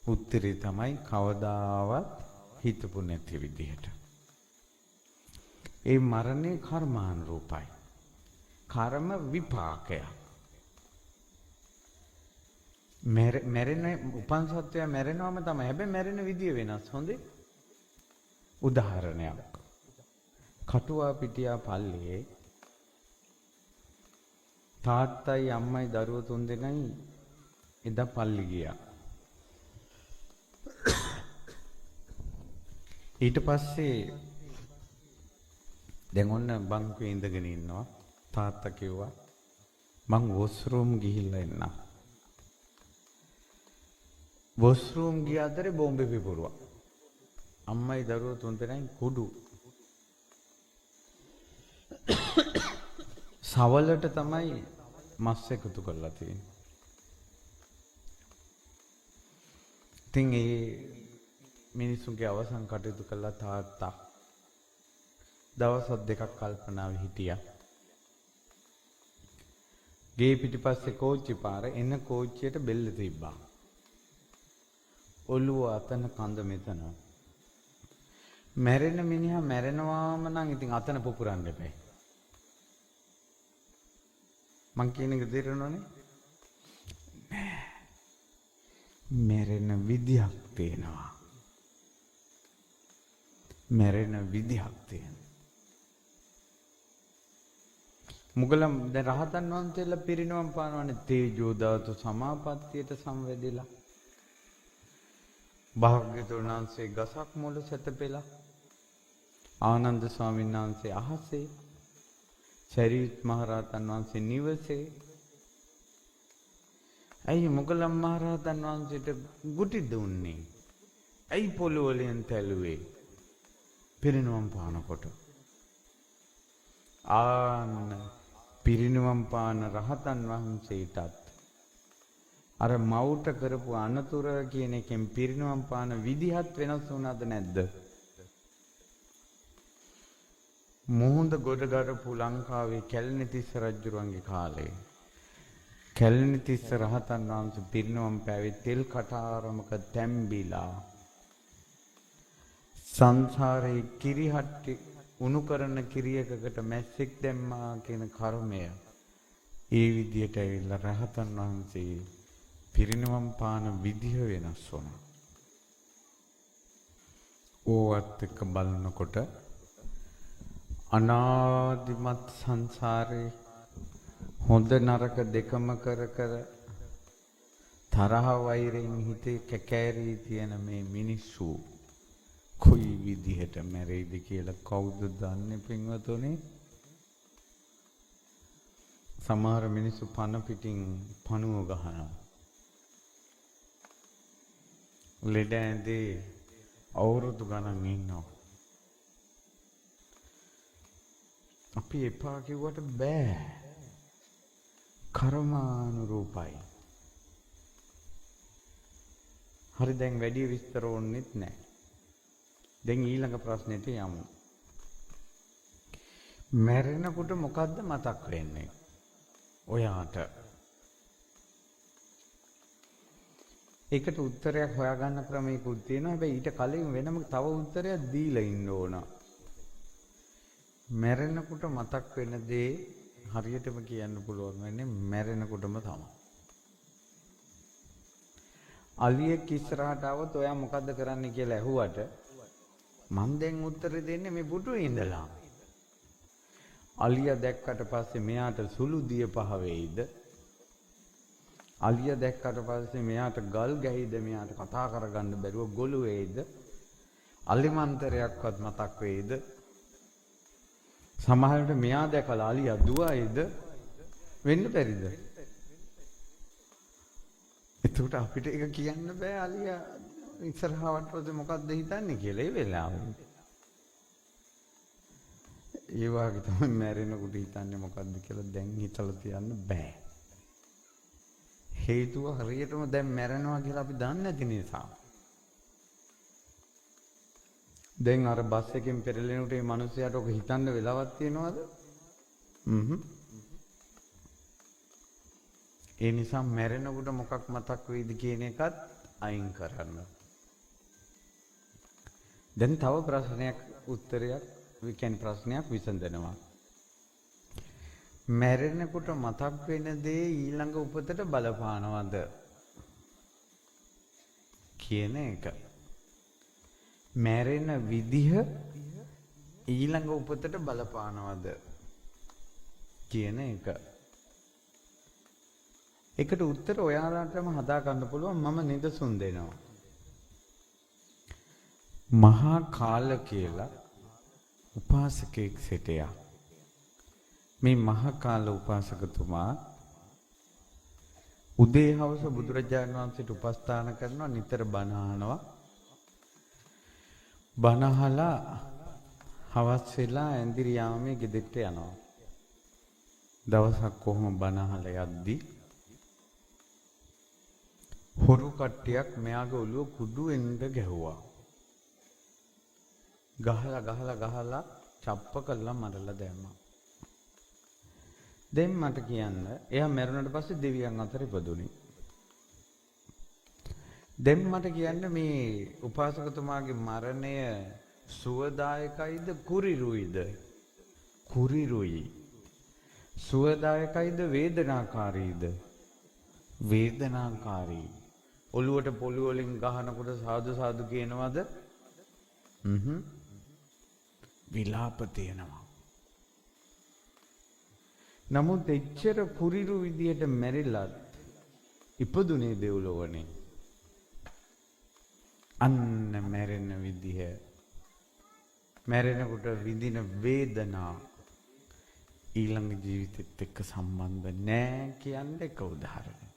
උත්තරේ තමයි කවදාවත් හිතපු නැති විදිහට. ඒ මරණේ කර්මානුරූපයි. කර්ම විපාකයක්. මැරෙන උපන් සත්වයා මැරෙනවම තමයි. හැබැයි මැරෙන විදිය වෙනස්. හොඳේ උදාහරණයක්. කටුවා පිටියා පල්ලියේ තාත්තයි අම්මයි දරුවෝ තුන්දෙනයි එදා පල්ලි ගියා. ඊට පස්සේ දැන් ඔන්න බංකුවේ ඉඳගෙන ඉන්නවා. තාත්තා කිව්වා මං වොස්රූම් ගිහිල්ලා එන්නම්. වොස්රූම් ගිය අතරේ බෝම්බේ පිපුරුවා. අම්මයි දරුවෝ තුන්දෙනයි කුඩු. සවලට තමයි මස් එකතු කරලා තියෙන්නේ. ඉතින් ඒ මිනිස්සුන්ගේ අවසන් කටයුතු කළා තාත්තා. දවස් දෙකක් කල්පනාවේ හිටියා. ගේ පිටිපස්සේ කෝච්චි පාර එන කෝච්චියට බෙල්ල තිබ්බා. ඔළුව අතන කඳ මෙතන. මැරෙන මිනිහා මැරෙනවාම නම් ඉතින් අතන පුපුරන්න එපා. මං කියන එක තේරෙනවනේ? නෑ. මැරෙන විදියක් තියෙනවා. මැරෙන විදියක් තියෙනවා. මුගලන් දැන් රහතන් වහන්සේලා පිරිනවම් පානවනේ තේජෝ ධාතු සමාපත්තියට සංවැදිලා. භාග්‍යවතුන් වහන්සේ ගසක් මුල සැතපෙලා. ආනන්ද ස්වාමීන් වහන්සේ අහසේ. සරියුත් මහ රහතන් වහන්සේ නිවසේ. ඇයි මුගලන් මහ රහතන් වහන්සේට ගුටි දුන්නේ? ඇයි පොළොව වලින් තැළුවේ? පිරිනවම් පානකොට. ආන්න පිරිනවම් පාන රහතන් වහන්සේටත් අර මවුට කරපු අනතුර කියන එකෙන් පිරිනවම් පාන විදිහත් වෙනස් වුණාද නැද්ද? මුහුද ගොඩ ගරපු ලංකාවේ කැලණිතිස්ස රජුරුවන්ගේ කාලේ කැලණිතිස්ස රහතන් වහන්සේ පිරිනවම් පෑවේ තෙල් කටාරමක තැම්බිලා සංසාරේ කිරිහට්ටි උණු කරන කිරියකකට මැස්සෙක් දැම්මා කියන කර්මය ඒ විදියට ඇවිල්ලා රහතන් වහන්සේ පිරිනවම් පාන විදිහ වෙනස් වුණා. ඕවත් එක්ක බලනකොට අනාදිමත් සංසාරේ හොඳ නරක දෙකම කර කර තරහ වෛරයෙන් හිතේ කැකෑරී තියෙන මේ මිනිස්සු කොයි විදිහට මැරෙයිද කියලා කවුද දන්නේ පින්වතුනි? සමහර මිනිස්සු පන පිටින් පණුව ගහනවා. ලෙඩ ඇඳේ අවුරුදු ගණන් ඉන්නවා. අපි එපා කිව්වට බෑ. කර්මානුරූපයි. හරි දැන් වැඩි විස්තර ඕනෙත් නැහැ. දැන් ඊළඟ ප්‍රශ්නෙට යමු. මැරෙනකොට මොකද්ද මතක් වෙන්නේ? ඔයාට. ඒකට උත්තරයක් හොයාගන්න ක්‍රමයකුත් තියෙනවා. හැබැයි ඊට කලින් වෙනම තව උත්තරයක් දීලා ඉන්න ඕන. මැරෙනකොට මතක් වෙන දේ හරියටම කියන්න පුළුවන් වෙන්නේ මැරෙනකොටම තමයි. අලියෙක් ඉස්සරහට આવොත් ඔයා මොකද්ද කරන්න කියලා ඇහුවට මං දැන් උත්තර දෙන්නේ මේ බුදුවේ ඉඳලා. අලියා දැක්කට පස්සේ මෙයාට සුළු දිය පහ වෙයිද? අලියා දැක්කට පස්සේ මෙයාට ගල් ගැහිද? මෙයාට කතා කරගන්න බැරුව ගොළු වෙයිද? අලිමන්තරයක්වත් මතක් වෙයිද? සමහරවිට මෙයා දැකලා අලියා දුවයිද? වෙන්න බැරිද? එතකොට අපිට ඒක කියන්න බෑ අලියා ඉස්සරහවට පස්සේ මොකද්ද හිතන්නේ කියලා ඒ වෙලාවේ. ඒ වගේ තමයි මැරෙනකොට හිතන්නේ මොකද්ද කියලා දැන් හිතලා තියන්න බෑ. හේතුව හරියටම දැන් මැරෙනවා කියලා අපි දන්නේ නැති නිසා. දැන් අර බස් එකෙන් පෙරලෙනකොට මේ මිනිස්සයාට ඔක හිතන්න වෙලාවක් තියනවද? ඒ නිසා මැරෙනකොට මොකක් මතක් වෙයිද කියන එකත් අයින් කරන්න. දැන් තව ප්‍රශ්නයක් උත්තරයක් ප්‍රශ්නයක් විසඳනවා. මැරෙනකොට මතක් වෙන දේ ඊළඟ උපතට බලපානවද කියන එක. මැරෙන විදිහ ඊළඟ උපතට බලපානවද කියන එක. ඒකට උත්තර ඔයාලටම හදා ගන්න පුළුවන්. මම නිදසුන් දෙනවා. මහා කාල කියලා උපාසකෙක් සිටියා. මේ මහා කාල උපාසකතුමා උදේ හවස බුදුරජාණන් වහන්සේට උපස්ථාන කරනවා, නිතර බණ අහනවා. බණ අහලා හවස් වෙලා ඇඳිරි යාමේ ගෙදරට යනවා. දවසක් කොහොම බණ අහලා යද්දී හොරු කට්ටියක් මෙයාගේ ඔළුව කුඩු වෙන්න ගැහුවා. ගහලා චප්ප කළා මරලා දැම්මා. දැන් මට කියන්න එයා මැරුණාට පස්සේ දෙවියන් අතර ඉපදුනේ. දැන් මට කියන්න මේ උපාසකතුමාගේ මරණය සුවදායකයිද කුරිරුයිද? කුරිරුයි. සුවදායකයිද වේදනාකාරීද? වේදනාකාරී. ඔළුවට පොළු වලින් ගහනකොට සාදු සාදු කියනවද? විලාප තියෙනවා. නමුත් එච්චර කුරිරු විදියට මැරිලත් ඉපදුනේ දෙව්ලොවනේ. අන්න මැරෙන විදිහ, මැරෙනකොට විඳින වේදනා ඊළඟ ජීවිතෙත් එක්ක සම්බන්ධ නෑ කියන්න එක උදාහරණයක්.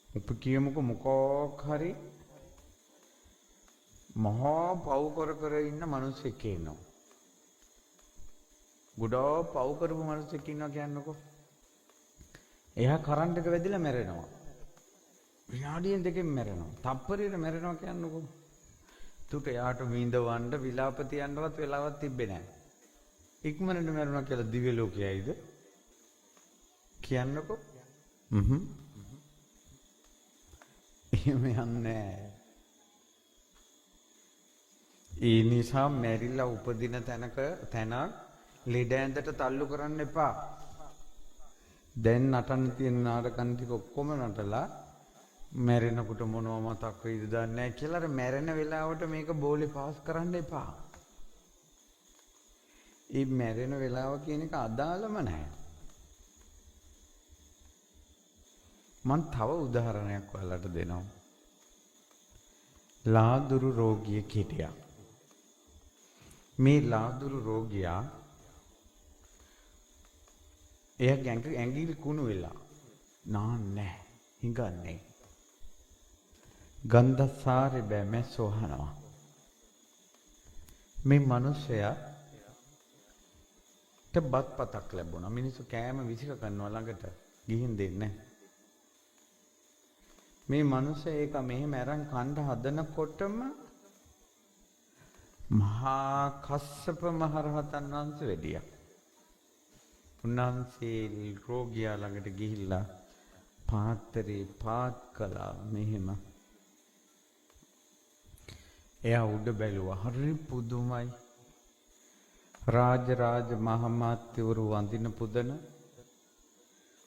අපි කියමුකෝ මොකක් හරි මහා පව් කර ඉන්න මිනිස්සෙක් ඉන්නවා. ගොඩාක් පව් කරපු මිනිස්සෙක් ඉන්නවා කියන්නකෝ. එයා කරන්ට් එක වැදිලා මැරෙනවා. විනාඩියෙන් දෙකකින් මැරෙනවා. තප්පරයකට මැරෙනවා කියන්නකෝ. තුට එයාට විඳවන්න විලාප තියන්නවත් වෙලාවක් තිබ්බේ නැහැ. ඉක්මනට මැරුණා කියලා දිව්‍ය ලෝකයයිද කියන්නකෝ. එහෙම යන්නේ. ඒ නිසා මැරිලා උපදින තැනක් ලෙඩ ඇඳට තල්ලු කරන්න එපා. දැන් නටන්න තියෙන නාටකම් ටික ඔක්කොම නටලා මැරෙනකොට මොනව මතක් වෙයිද දන්නේ නැහැ කියලා අර මැරෙන වෙලාවට මේක බෝලේ පාස් කරන්න එපා. ඒ මැරෙන වෙලාව කියන එක අදාළම නැහැ. මම තව උදාහරණයක් ඔයාලට දෙනවා. ලාදුරු රෝගියෙක් හිටියා. මේ ලාදුරු රෝගියා එයා ඇඟිලි කුණු වෙලා නාන්නේ හිඟන්නේ. ගන්ධසාරේ බෑ මැස්සෝ අහනවා. මේ මිනිසයා බත් පතක් ලැබුණා. මිනිස්සු කෑම විසික කරනවා ළඟට ගිහින් දෙන්නේ. මේ මනුස්සය ඒක මෙහෙම අරන් කණ්ඩ හදනකොටම මහා කස්සප මහරහතන් වහන්සේ වැඩියා. උන්වහන්සේ රෝගියා ළඟට ගිහිල්ලා පාත්‍රේ පාත් කළා මෙහෙම. එයා උඩ බැලුවා. හරි පුදුමයි. රාජ මහමාත්‍යවරු වඳින පුදන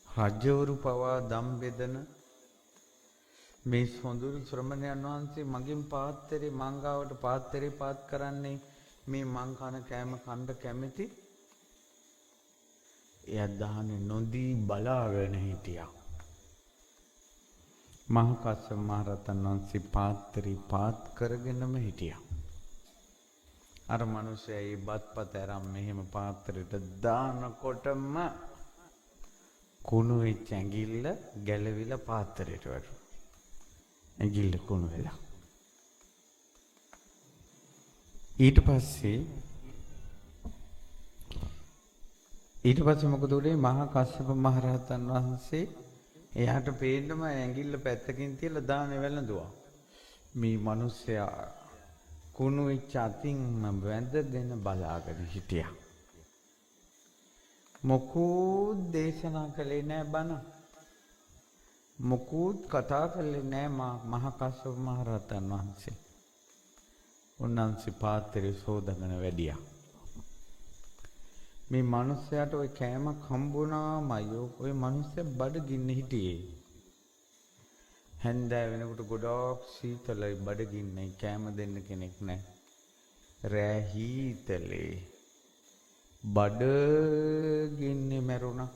රජවරු පවා දම් බෙදන මේ සොඳුරු ශ්‍රමණයන් වහන්සේ මගෙන් පාත්‍රේ මංගාවට පාත්‍රේ පාත් කරන්නේ මේ මං කන කෑම කන්න කැමති. එයා දාන්නේ නොදී බලාගෙන හිටියා. මහා කස්සප මහ රහතන් වහන්සේ පාත්‍රේ පාත් කරගෙනම හිටියා. අර මිනිස්සයා ඒ බත්පත අරන් මෙහෙම පාත්‍රයට දානකොටම කුණු වෙච්ච ඇඟිල්ල ගැලවිලා පාත්‍රයට වැටුණා. ඇඟිල්ල කුණු වෙලා. ඊට පස්සේ මොකද උනේ? මහා කස්සප මහ රහතන් වහන්සේ එයාට පේන්නම ඇඟිල්ල පැත්තකින් තියලා දානේ වැළඳුවා. මේ මිනිස්සයා කුණු වෙච්ච අතින්ම වැඳගෙන බලාගෙන හිටියා. මොකුත් දේශනා කළේ නෑ බණ. මොකුත් කතා කළේ නෑ මහා කස්සප මහ රහතන් වහන්සේ. උන්වහන්සේ පාත්‍රය සෝදාගෙන වැඩියා. මේ මිනිස්සයාට ওই කෑමක් හම්බුණාමයි ওই මිනිස්සයා බඩගින්න හිටියේ. හැන්දෑ වෙනකොට ගොඩක් සීතලයි බඩගින්නයි කෑම දෙන්න කෙනෙක් නැහැ. රෑ හීතලේ බඩගින්නේ මැරුණා.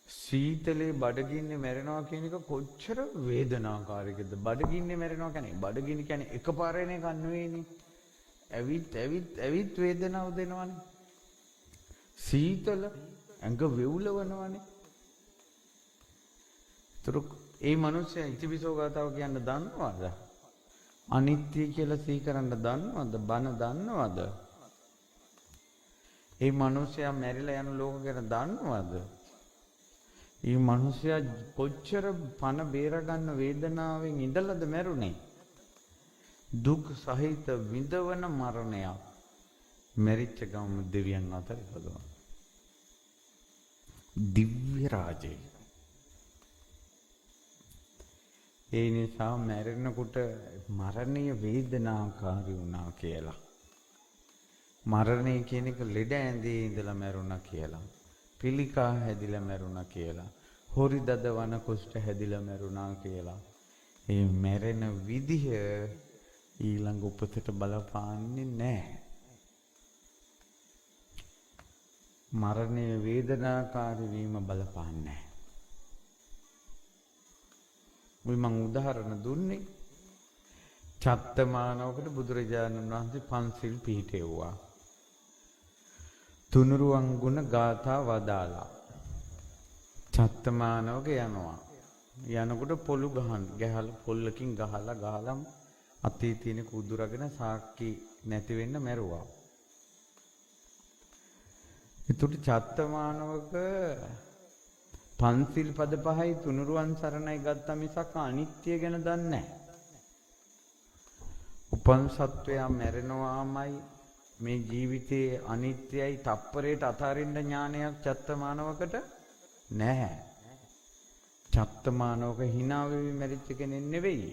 සීතලේ බඩගින්නේ මැරෙනවා කියන එක කොච්චර වේදනාකාරකද? බඩගින්නේ මැරෙනවා කියන්නේ බඩගින්න කියන්නේ එකපාර එන එකක් නෙවෙයිනේ. ඇවිත් වේදනාව දෙනවනේ. සීතල ඇඟ වෙවුලවනවනේ. ඒ මිනිස්සයා ඉතිවිසෝ ගාතාව කියන්න දන්නවද? අනිත්‍ය කියලා සිහි කරන්න දන්නවද? බන දන්නවද? ඒ මිනිස්සයා මැරිලා යන ලෝක ගැන දන්නවද? ඒ මිනිස්සයා කොච්චර පණ බේර ගන්න වේදනාවෙන් ඉඳලාද මැරුණේ? දුක් සහිත විඳවන මරණයක්. මැරිච්ච ගම දෙවියන් අතර ඉපදුණා. දිව්‍ය රාජේ. ඒ නිසා මැරෙනකොට මරණීය වේදනාකාරී වුණා කියලා. මරණය කියන එක ලෙඩ ඇඳේ ඉඳලා මැරුණා කියලා. පිළිකා හැදිලා මැරුණා කියලා. හොරි දද වන කුෂ්ඨ හැදිලා මැරුණා කියලා. ඒ මැරෙන විදිහ ඊළඟ උපතට බලපාන්නේ නැහැ. මරණයේ වේදනාකාරී වීම බලපාන්නේ නැහැ. මම උදාහරණ දුන්නේ චත්තමානවකට බුදුරජාණන් වහන්සේ පන්සිල් පිහිටෙව්වා. තුනුරුවන් ගුණ ගාථා වදාලා. චත්තමානවක යනවා. යනකොට පොළු ගහලා පොල්ලකින් ගහලා අතේ තියෙන කුදුරගෙන සාක්කි නැති වෙන්න මැරුවා. ඒතුට චත්තමානවක පන්සිල් පද පහයි තුනුරුවන් සරණයි ගත්තා මිසක් අනිත්‍ය ගැන දන්නේ නැහැ. උපන් සත්වයා මැරෙනවාමයි මේ ජීවිතයේ අනිත්‍යයි තප්පරයට අතාරින්න ඥානයක් චත්තමානවකට නැහැ. චත්තමානවක hina වෙවි මැරිච්ච කෙනෙක් නෙවෙයි.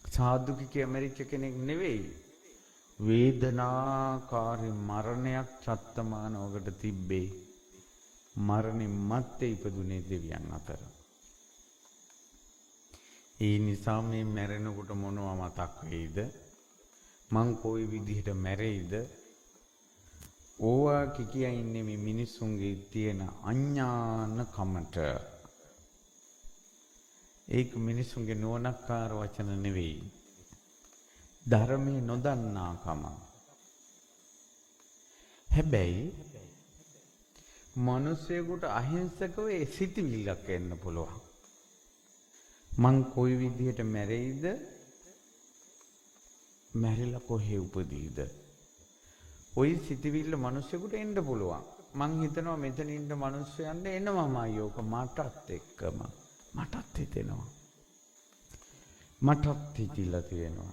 සාදුකිය මැරිච්ච කෙනෙක් නෙවෙයි. වේදනාකාරී මරණයක් චත්තමානවකට තිබ්බේ. මරණින් මත්තේ ඉපදුනේ දෙවියන් අතර. ඒ නිසා මේ මැරෙනකොට මොනවා මතක් වෙයිද? මං කොයි විදිහට මැරෙයිද? ඕවා කිකියා ඉන්නේ මේ මිනිස්සුන්ගේ තියෙන අඥානකමට. ඒක මිනිස්සුන්ගේ නුවණක්කාර වචන නෙවෙයි. ධර්මයේ නොදන්නාකම. හැබැයි මිනිස්සෙකුට අහිංසකව ඒ සිතිවිල්ලක් එන්න පුළුවන්. මං කොයි විදිහට මැරෙයිද? මැරිලා කොහේ උපදීද? ওই සිතිවිල්ල මිනිස්සෙකුට එන්න පුළුවන්. මං හිතනවා මෙතන ඉන්න මිනිස්සුන්ට එනවමයි ඕක මටත් එක්කම. මටත් හිතෙනවා. මටත් හිතිලා තියෙනවා.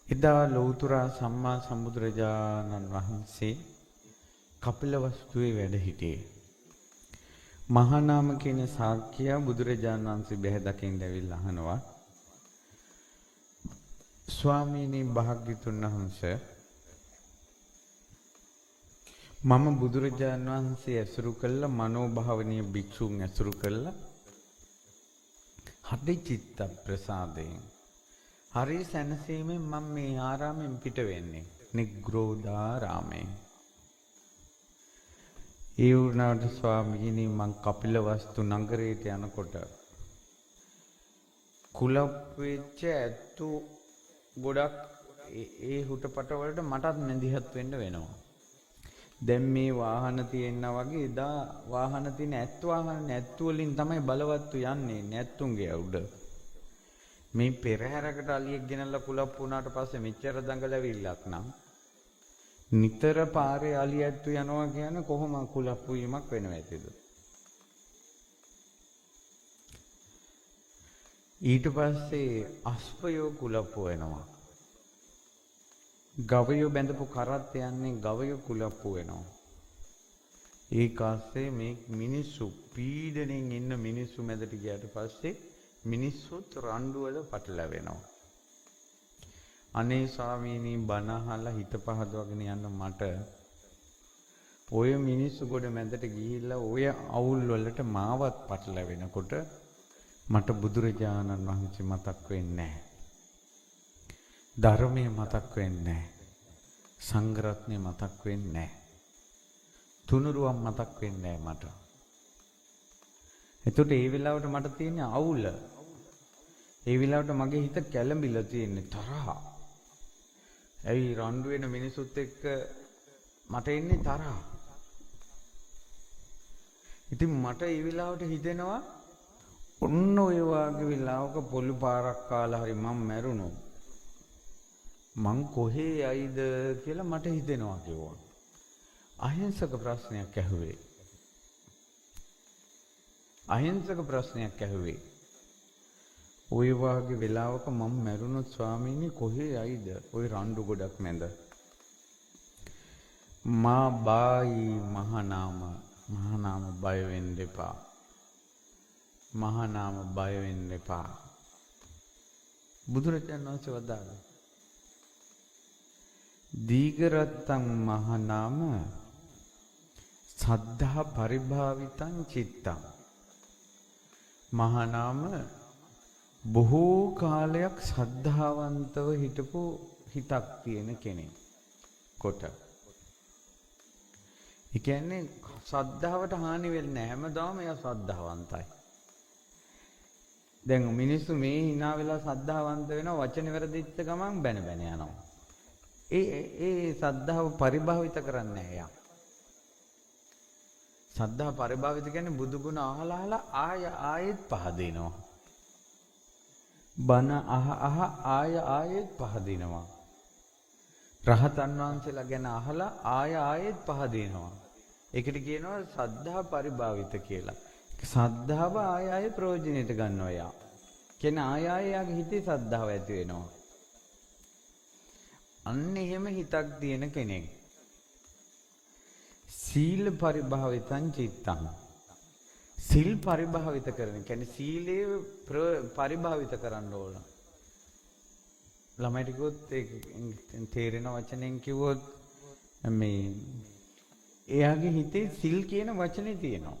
එදා ලෞතර සම්මා සම්බුදුරජාණන් වහන්සේ කපිලවස්තුවේ වැඩ සිටියේ. මහානාම කියන ශාක්‍යයා බුදුරජාණන් වහන්සේ බැහැ දකින්න ඇවිල්ලා අහනවා, ස්වාමීනි භාග්‍යතුන් වහන්සේ, මම බුදුරජාණන් වහන්සේ ඇසුරු කළා, මනෝභාවනීය භික්ෂුන් ඇසුරු කළා, හරි චිත්ත ප්‍රසාදයෙන් හරි සැනසීමෙන් මම මේ ආරාමෙන් පිට වෙන්නේ, නිග්‍රෝධාරාමයෙන්. ඒ වුණාට ස්වාමීනි මං කපිලවස්තු නගරයට යනකොට කුලප් වෙච්ච ඇත්තු ගොඩක් ඒ හුටපට වලට මටත් මැදිහත් වෙන්න වෙනවා. දැන් මේ වාහන තියෙනා වගේ එදා වාහන තියෙන ඇත්තු වාහන නැත්තු වලින් තමයි බලවත්තු යන්නේ, නැත්තුන්ගේ උඩ. මේ පෙරහැරකට අලියෙක් ගෙනල්ලා කුලප් වුණාට පස්සේ මෙච්චර දඟලවිල්ලක් නම් නිතර පාරේ අලියැත්තු යනවා කියන්නේ කොහොම කුලප් වීමක් වෙනව ඇතිද? ඊට පස්සේ අස්පයෝ කුලප් වෙනවා. ගවයෝ බැඳපු කරත් යන්නේ ගවයෝ කුලප් වෙනවා. ඒකාස්සේ මේ මිනිස්සු පීඩණයෙන් ඉන්න මිනිස්සු මැදට ගියාට පස්සේ මිනිස්සුත් රණ්ඩු වල පටලැවෙනවා. අනේ ස්වාමීනි බණ අහලා හිත පහදවගෙන යන්න මට ඔය මිනිස්සු ගොඩ මැදට ගිහිල්ලා ඔය අවුල් වලට මාවත් පටලැවෙනකොට මට බුදුරජාණන් වහන්සේ මතක් වෙන්නේ නැහැ. ධර්මයේ මතක් වෙන්නේ නැහැ. සංඝ රත්නය මතක් වෙන්නේ නැහැ. තුනුරුවන් මතක් වෙන්නේ නැහැ මට. එතකොට ඒ වෙලාවට මට තියෙන අවුල, ඒ වෙලාවට මගේ හිත කැළඹිලා තියෙන්නේ තරහ. ඇයි රණ්ඩු වෙන මිනිසුත් එක්ක මට එන්නේ තරහ. ඉතින් මට ඒ වෙලාවට හිතෙනවා ඔන්න ඔය වාගේ වෙලාවක පොළු පාරක් කාලා හරි මම මැරුණොත් මං කොහේ යයිද කියලා මට හිතෙනවා කිව්වා. අහිංසක ප්‍රශ්නයක් ඇහුවේ. අහිංසක ප්‍රශ්නයක් ඇහුවේ. ඔය වාගේ වෙලාවක මම මැරුණොත් ස්වාමීනි කොහේ යයිද ඔය රණ්ඩු ගොඩක් මැද? මා බායි මහානාම බය වෙන්න එපා. මහානාම බය වෙන්න එපා. බුදුරජාණන් වහන්සේ වදාළා දීඝරත්තං මහානාම සද්ධා පරිභාවිතං චිත්තං. මහානාම බොහෝ කාලයක් ශ්‍රද්ධාවන්තව හිටපු හිතක් තියෙන කෙනෙක් කොට. ඒ කියන්නේ ශ්‍රද්ධාවට හානි වෙන්නේ නැහැ. හැමදාම එයා ශ්‍රද්ධාවන්තයි. දැන් මිනිස්සු මේ hina වෙලා ශ්‍රද්ධාවන්ත වෙනවා, වචන වැරදිච්ච ගමන් බැන බැන යනවා. ඒ ශ්‍රද්ධාව පරිභාවිත කරන්නේ නැහැ එයා. ශ්‍රද්ධාව පරිභාවිත කියන්නේ බුදු ගුණ අහලා ආයෙත් පහදිනවා. බණ ආයෙත් පහදිනවා. රහතන් වහන්සේලා ගැන අහලා ආයෙත් පහදිනවා. ඒකට කියනවා ශ්‍රද්ධා පරිභාවිත කියලා. ශ්‍රද්ධාව ආයෙ ප්‍රයෝජනෙට ගන්නවා යා. කියන්නේ ආයෙ යාගේ හිතේ ශ්‍රද්ධාව ඇති වෙනවා. අන්න එහෙම හිතක් තියෙන කෙනෙක්. සීල පරිභාවිතං චිත්තං. සිල් පරිභාවිත කරන කියන්නේ සීලය පරිභාවිත කරන්න ඕන. ළමයිට කිව්වොත් තේරෙන වචනෙන් කිව්වොත් මේ එයාගේ හිතේ සිල් කියන වචනේ තියෙනවා.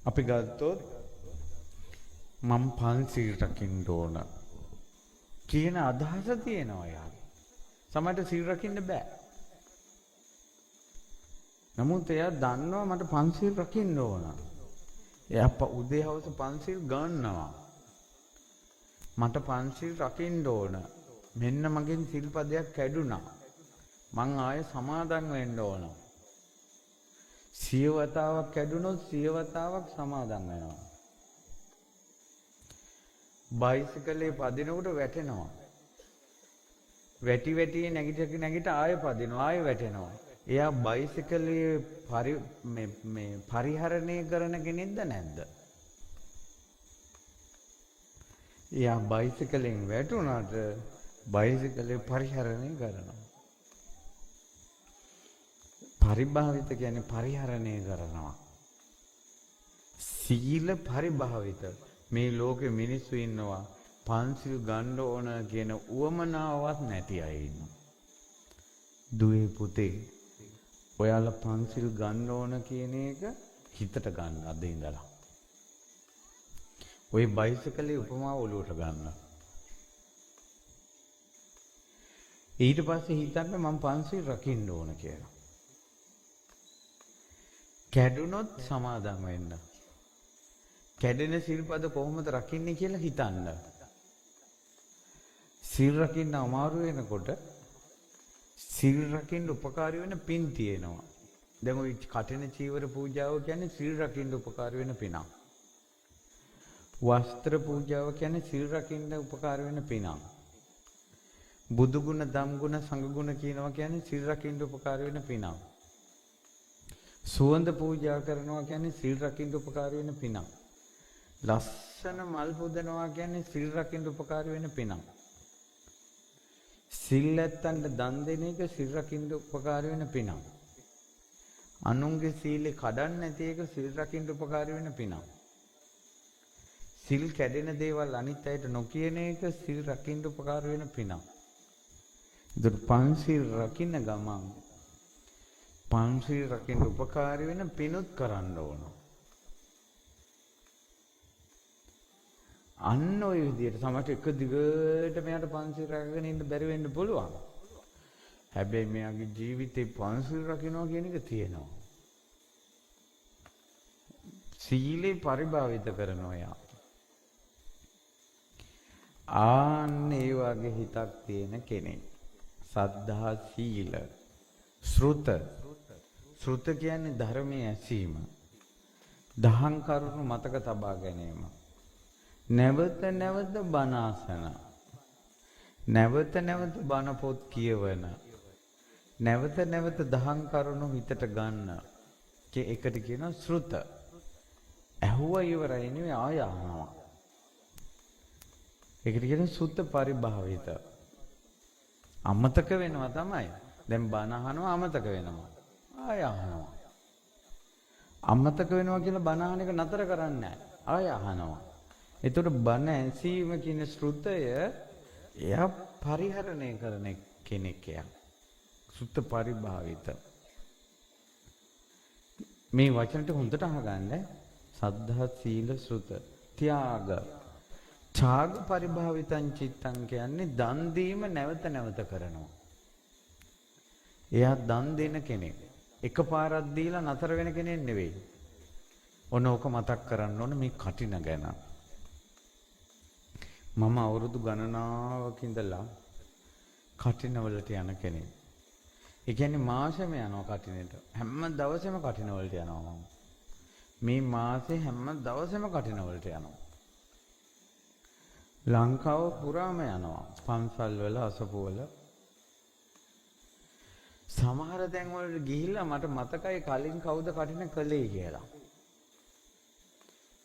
අපි ගත්තොත් මම පන්සිල් රකින්න ඕන කියන අදහස තියෙනවා එයාගේ. සමහරට සිල් රකින්න බෑ. නමුත් එයා දන්නවා මට පන්සිල් රකින්න ඕන. එයා උදේ හවස පන්සිල් ගන්නවා. මට පන්සිල් රකින්න ඕන. මෙන්න මගෙන් සිල්පදයක් කැඩුනා. මං ආයෙ සමාදන් වෙන්න ඕන. සිය වතාවක් කැඩුනොත් සිය වතාවක් සමාදන් වෙනවා. බයිසිකලේ පදිනකොට වැටෙනවා. වැටි වැටි නැගිට ආයෙ පදිනවා ආයෙ වැටෙනවා. එයා බයිසිකලේ පරිහරණය කරන කෙනෙක්ද නැද්ද? එයා බයිසිකලෙන් වැටුණාට බයිසිකලේ පරිහරණය කරනවා. පරිභාවිත කියන්නේ පරිහරණය කරනවා. සීල පරිභාවිත. මේ ලෝකෙ මිනිස්සු ඉන්නවා පන්සිල් ගන්න ඕන කියන උවමනාවක් නැති අය ඉන්නවා. දුවේ පුතේ ඔයාලා පන්සිල් ගන්න ඕන කියන එක හිතට ගන්න අද ඉඳලා. ඔය බයිසිකලේ උපමාව ඔලුවට ගන්න. ඊට පස්සේ හිතන්න මම පන්සිල් රකින්න ඕන කියලා. කැඩුනොත් සමාදම් වෙන්න. කැඩෙන සිල්පද කොහොමද රකින්නේ කියලා හිතන්න. සිල් රකින්න අමාරු වෙනකොට සිල් රකින්න උපකාරී වෙන පින් තියෙනවා. දැන් ওই කටින චීවර පූජාව කියන්නේ සිල් රකින්න උපකාරී වෙන පිනක්. වස්ත්‍ර පූජාව කියන්නේ සිල් රකින්න උපකාරී වෙන පිනක්. බුදු ගුණ, ධම් ගුණ, සංඝ ගුණ කියනවා කියන්නේ සිල් රකින්න උපකාරී වෙන පිනක්. සුවඳ පූජා කරනවා කියන්නේ සිල් රකින්න උපකාරී වෙන පිනක්. ලස්සන මල් පුදනවා කියන්නේ සිල් රකින්න උපකාරී වෙන පිනක්. සිල් නැත්තන්ට දන් දෙන එක සිල් රකින්න උපකාරී වෙන පිනක්. අනුන්ගේ සීලේ කඩන්න නැති එක සිල් රකින්න උපකාරී වෙන පිනක්. සිල් කැඩෙන දේවල් අනිත් අයට නොකියන එක සිල් රකින්න උපකාරී වෙන පිනක්. ඒත් පංචශීල රකින්න ගමන් පංචශීල රකින්න උපකාරී වෙන පිනුත් කරන්න ඕන. අන්න ඔය විදිහට සමහර එක දිගට මෙයාට පංචශීල රැකගෙන ඉන්න බැරි වෙන්න පුළුවන්. හැබැයි මෙයාගේ ජීවිතේ පංචශීල රකින්නවා කියන එක තියෙනවා. සීලේ පරිභාවිත කරනවා යා. ආන්න ඒ වගේ හිතක් තියෙන කෙනෙක්. සද්ධා සීල ශ්‍රුත. ශ්‍රුත කියන්නේ ධර්මයේ ඇසීම. දහම් කරුණු මතක තබා ගැනීම. නැවත නැවත බණ අසන. නැවත නැවත බණ පොත් කියවන. නැවත නැවත දහම් කරුණු හිතට ගන්න. ඒකට කියනවා ශ්‍රුත. ඇහුවා ඉවරයි නෙවෙයි ආය අහනවා. ඒකට කියනවා සුත්ත පරිභාවිත. අමතක වෙනවා තමයි. දැන් බණ අහනවා අමතක වෙනවා. ආය අහනවා. අමතක වෙනවා කියලා බණ අහන එක නතර කරන්නේ නැහැ. ආය අහනවා. ඒතර බණ ඇසීම කියන ශ්‍රුතය එයා පරිහරණය කරන කෙනෙක් එයා. සුත්ත පරිභාවිත. මේ වචනට හොඳට අහගන්න. සද්ධා සීල ශ්‍රුත ත්‍යාග ඡාග පරිභාවිතං චිත්තං කියන්නේ දන් දීම නැවත නැවත කරනවා. එයා දන් දෙන කෙනෙක්. එකපාරක් දීලා නතර වෙන කෙනෙක් නෙවෙයි. ඔන්න ඕක මතක් කරන්න ඕන මේ කටින ගැන. මම අවුරුදු ගණනාවක ඉඳලා කටිනවලට යන කෙනෙක්. ඒ කියන්නේ මාසෙම යනවා කටිනෙට. හැම දවසෙම කටිනවලට යනවා මම. මේ මාසේ හැම දවසෙම කටිනවලට යනවා. ලංකාව පුරාම යනවා. පන්සල් වල අසපු වල. සමහර තැන් වලට ගිහිල්ලා මට මතකයි කලින් කවුද කටින කළේ කියලා.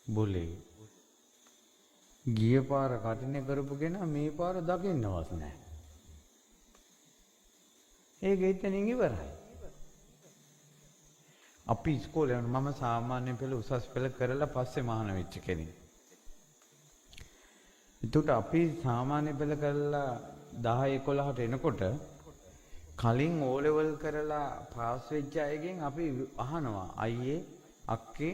බොලේ. ගිය පාර කටිනේ කරපු කෙනා මේ පාර දකින්නවත් නැහැ. ඒක එතනින් ඉවරයි. අපි ඉස්කෝලේ යන මම සාමාන්‍ය පෙළ උසස් පෙළ කරලා පස්සේ මහාන වෙච්ච කෙනෙක්. ඒකට අපි සාමාන්‍ය පෙළ කරලා 10 11ට එනකොට කලින් O level කරලා පාස් වෙච්ච අයගෙන් අපි අහනවා අයියේ අක්කේ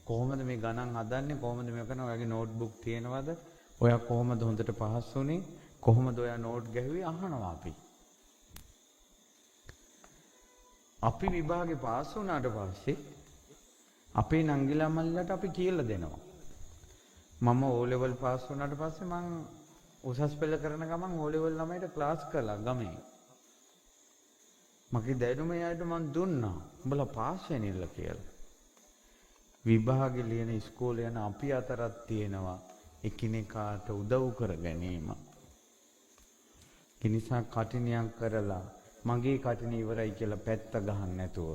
කොහොමද මේ ගණන් හදන්නේ කොහොමද මේ කරන්නේ ඔයාගේ නෝට්බුක් තියෙනවද ඔයා කොහොමද හොඳට පාස් වුනේ කොහොමද ඔයා නෝට් ගැහුවේ අහනවා අපි විභාගේ පාස් වුණාට පස්සේ අපේ නංගිලා මල්ලට අපි කියලා දෙනවා මම O level පාස් වුණාට පස්සේ මං උසස් පෙළ කරන ගමන් O level ළමයිට ක්ලාස් කළා ගමේ මගේ දැනුම යායට මං දුන්නා උඹලා පාස් වෙනිල්ල කියලා විභාගෙ ලියන ඉස්කෝලේ යන අපි අතරක් තියෙනවා එකිනෙකාට උදව් කර ගැනීම ඒ නිසා කටිනියක් කරලා මගේ කටිනිය ඉවරයි කියලා පැත්ත ගහන්න නැතුව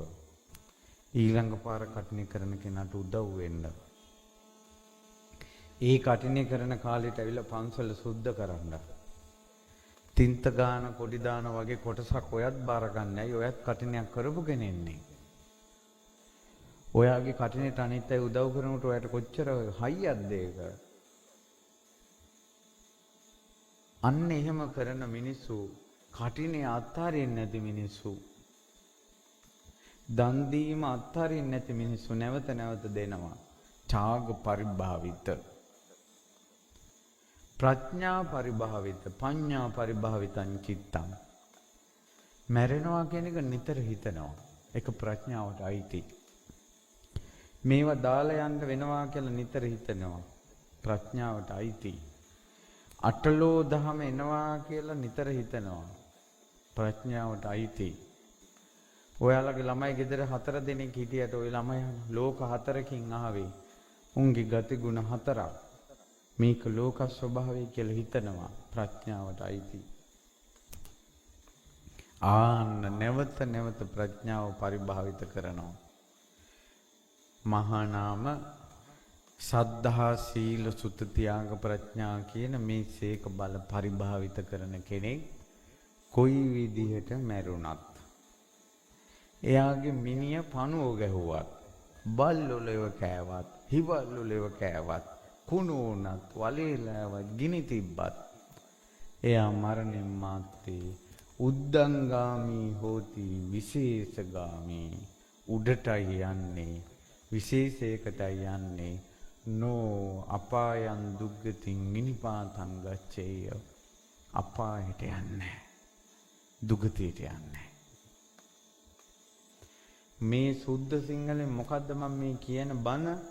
ඊළඟ පාර කටිනිය කරන කෙනාට උදව් වෙන්න. ඒ කටිනිය කරන කාලෙට ඇවිල්ලා පන්සල සුද්ධ කරන්න. තින්ත ගාන කොඩි දාන වගේ කොටසක් ඔයත් බාර ගන්නයි. ඔයත් කටිනියක් කරපු කෙනෙන්නේ. ඔයාගේ කටිනේට අනිත් අය උදව් කරනකොට ඔයාට කොච්චර හයියක්ද ඒක? අන්න එහෙම කරන මිනිස්සු කටිනේ අත්හරින්නේ නැති මිනිස්සු. දන් දීම අත්හරින්නේ නැති මිනිස්සු නැවත නැවත දෙනවා. ඡාග පරිභාවිත, ප්‍රඥා පරිභාවිත, පඤ්ඤා පරිභාවිතං චිත්තං. මැරෙනවා කියන එක නිතර හිතනවා. ඒක ප්‍රඥාවට අයිති. මේවා දාලා යන්න වෙනවා කියලා නිතර හිතනවා. ප්‍රඥාවට අයිති. අටලෝ දහම එනවා කියලා නිතර හිතනවා. ප්‍රඥාවට අයිති. ඔයාලගේ ළමයි ගෙදර 4 දෙනෙක් හිටියට ওই ළමයි ලෝක 4කින් ආවේ. උන්ගේ ගති ගුණ 4ක්. මේක ලෝක ස්වභාවය කියලා හිතනවා. ප්‍රඥාවට අයිති. ආන්න නැවත නැවත ප්‍රඥාව පරිභාවිත කරනවා. මහා නාම සද්ධා සීල සුත ත්‍යාග ප්‍රඥා කියන මේ සීක බල පරිභාවිත කරන කෙනෙක් කොයි විදිහට මැරුණත් එයාගේ මිනිය පණුව ගැහුවත් බල්ලොලෙව කෑවත් හිවල්ලොලෙව කෑවත් කුණු වුණත් වලේලවත් ගිනි තිබ්බත් එයා මරණින් මාත්තේ උද්දංගාමි හෝති විශේෂගාමි. උඩටයි යන්නේ විශේෂයකටයි යන්නේ. නෝ අපායන් දුග්ගතින් මිනිපාතං ගච්ඡේය. අපායට යන්නේ දුගතියට යන්නේ. මේ සුද්ධ සිංහලෙන් මොකද්ද මම මේ කියන බණ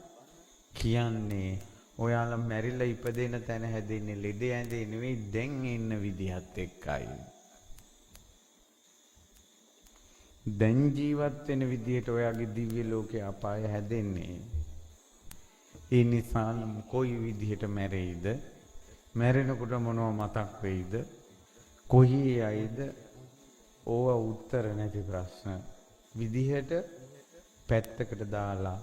කියන්නේ? ඔයාලා මැරිලා ඉපදෙන තැන හැදෙන්නේ ලෙඩ ඇඳේ නෙවෙයි, දැන් ඉන්න විදිහත් එක්කයි. දැන් ජීවත් වෙන විදිහට ඔයාගේ දිව්‍ය ලෝකේ අපාය හැදෙන්නේ. ඒ නිසා කොයි විදිහට මැරෙයිද, මැරෙනකොට මොනව මතක් වෙයිද, කොහේ යයිද, ඕවා උත්තර නැති ප්‍රශ්න විදිහට පැත්තකට දාලා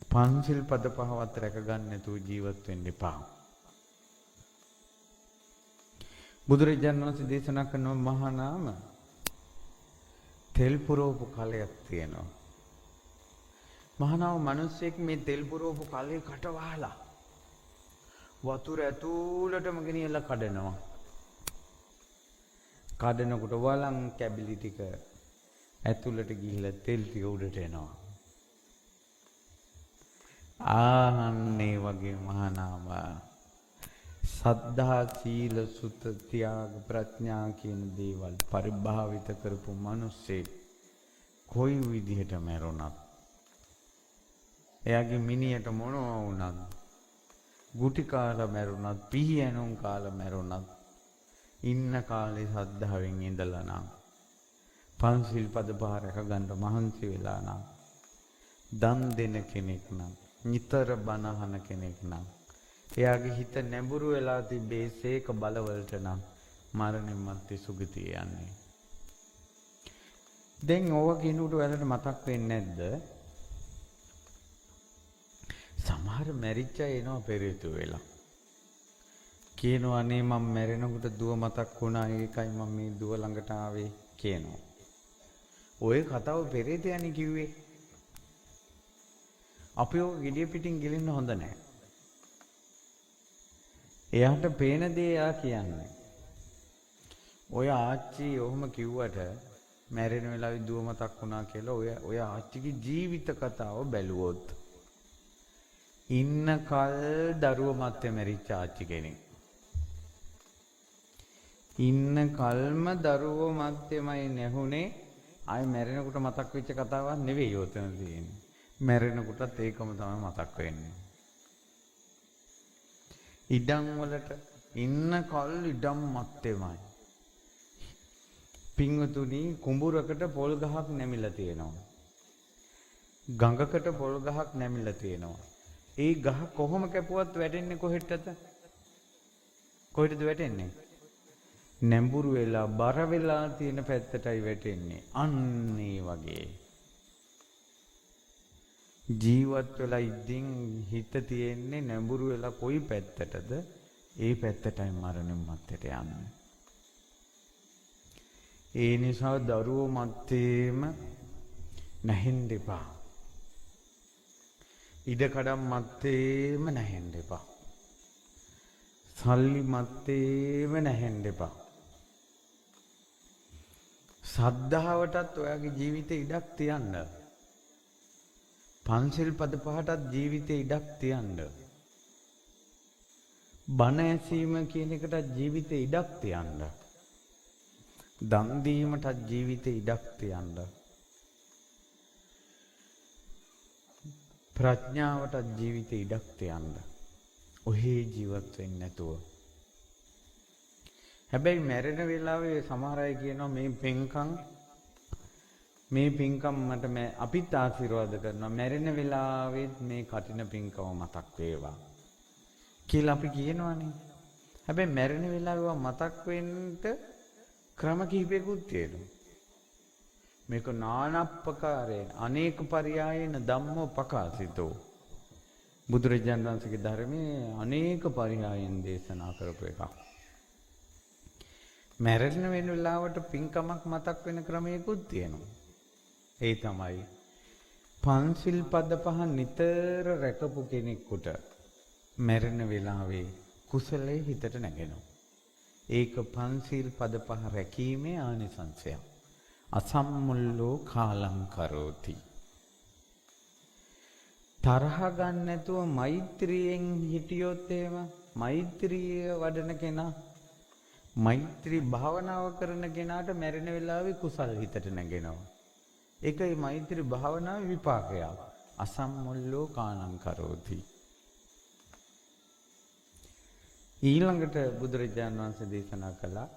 පන්සිල් පද පහවත් රැක ගන්න නැතුව ජීවත් වෙන්න එපා. බුදුරජාණන් වහන්සේ දේශනා කරන මහා නාම තෙල් පුරවපු කලයක් තියෙනවා. මහා නාම මිනිස්සෙක් මේ තෙල් පුරවපු කලේ කට වහලා වතුර ඇතුළටම ගෙනියලා කඩනවා. කඩනකොට වලං කැබිලි ටික ඇතුළට ගිහිල්ලා තෙල් ටික උඩට එනවා. ආන්නේ වගේ මහා නාම සද්ධා සීල සුත ත්‍යාග ප්‍රඥා කියන දේවල් පරිභාවිත කරපු මිනිස්සේ කොයි විදිහට මැරුණත් එයාගේ මිනියට මොනවා වුණත් ගුටි කාලා මැරුණත් පිහියනුම් කාලා මැරුණත් ඉන්න කාලේ සද්ධාවෙන් ඉඳලා නම් පන්සිල් පද පහ රැක ගන්න මහන්සි වෙලා නම් දන් දෙන කෙනෙක් නම් නිතර බණ අහන කෙනෙක් නම් එයාගේ හිත නැඹුරු වෙලා තිබේ සීක බලවලට නම් මරණින් මත්තේ සුගතිය යන්නේ. දැන් ඕවා කිනුට ඔයාලට මතක් වෙන්නේ නැද්ද? සමහර මැරිච්ච අය එනවා පෙරේතු වෙලා. කියනවා අනේ මම මැරෙනකොට දුව මතක් වුණා, ඒකයි මම මේ දුව ළඟට ආවේ කියනවා. ඔය කතාව පෙරේතයනි කිව්වේ. අපි ඔය gediya පිටින් ගිලින්න හොඳ නැහැ. එයාට පේන දේ එයා කියන්නේ. ඔය ආච්චි ඔහොම කිව්වට මැරෙන වෙලාවේ දුව මතක් වුණා කියලා ඔය ආච්චිගේ ජීවිත කතාව බැලුවොත් ඉන්න කල් දරුව මැත්තේ මැරිච්ච ආච්චි කෙනෙක්. ඉන්න කල්ම දරුවෝ මැත්තේමයි නැහුනේ. ආයි මැරෙනකොට මතක් වෙච්ච කතාවක් නෙවෙයි ඔතන තියෙන්නේ. මැරෙනකොටත් ඒකම තමයි මතක් වෙන්නේ. ඉඩම් වලට ඉන්න කල් ඉඩම් මැත්තේමයි. පින්වතුනි කුඹුරකට පොල් ගහක් නැමිලා තියෙනවා. ගඟකට පොල් ගහක් නැමිලා තියෙනවා. ඒ ගහ කොහොම කැපුවත් වැටෙන්නේ කොහෙටද? කොහෙටද වැටෙන්නේ? නැඹුරු වෙලා බර වෙලා තියෙන පැත්තටයි වැටෙන්නේ. අන්න ඒ වගේ. ජීවත් වෙලා ඉඳින් හිත තියෙන්නේ නැඹුරු වෙලා කොයි පැත්තටද? ඒ පැත්තටයි මරණය මත්තට යන්නේ. ඒ නිසා දරුවෝ මත්තේම නැහෙන්න එපා. ඉඩකඩම් මත්තේම නැහෙන්න එපා. සල්ලි මත්තේම නැහෙන්න එපා. සද්ධාවටත් ඔයාගේ ජීවිතේ ඉඩක් තියන්න. පන්සිල් පද පහටත් ජීවිතේ ඉඩක් තියන්න. බණ ඇසීම කියන එකටත් ජීවිතේ ඉඩක් තියන්න. දන් දීමටත් ජීවිතේ ඉඩක් තියන්න. ප්‍රඥාවටත් ජීවිතේ ඉඩක් තියන්න. ඔහේ ජීවත් වෙන්නේ නැතුව. හැබැයි මැරෙන වෙලාවේ සමහර අය කියනවා මේ පින්කම් මට අපිත් ආශිර්වාද කරනවා. මැරෙන වෙලාවෙත් මේ කටින පින්කම මතක් වේවා කියලා අපි කියනවානේ. හැබැයි මැරෙන වෙලාව මතක් වෙන්න ක්‍රම කිහිපයකුත් තියෙනවා. මේක නානප්පකාරයෙන් අනේක පරියායන ධම්මෝ පකාසිතෝ. බුදුරජාණන් වහන්සේගේ ධර්මයේ අනේක පරියායන් දේශනා කරපු එකක්. මැරෙන වෙලාවට පින්කමක් මතක් වෙන ක්‍රමයකුත් තියෙනවා. ඒ තමයි පන්සිල් පද පහ නිතර රැකපු කෙනෙකුට මැරෙන වෙලාවේ කුසලයේ හිතට නැගෙනවා. ඒක පන්සිල් පද පහ රැකීමේ ආනිසංසයක්. අසම්මුල්ලෝ කාලං කරෝති. තරහ ගන්න නැතුව මෛත්‍රියෙන් හිටියොත් එහෙම මෛත්‍රිය වඩන කෙනා මෛත්‍රී භාවනාව කරන කෙනාට මැරෙන වෙලාවේ කුසල් හිතට නැගෙනවා. ඒකයි මෛත්‍රී භාවනාවේ විපාකය. අසම්මුල්ලෝ කාලං කරෝති. ඊළඟට බුදුරජාණන් වහන්සේ දේශනා කළා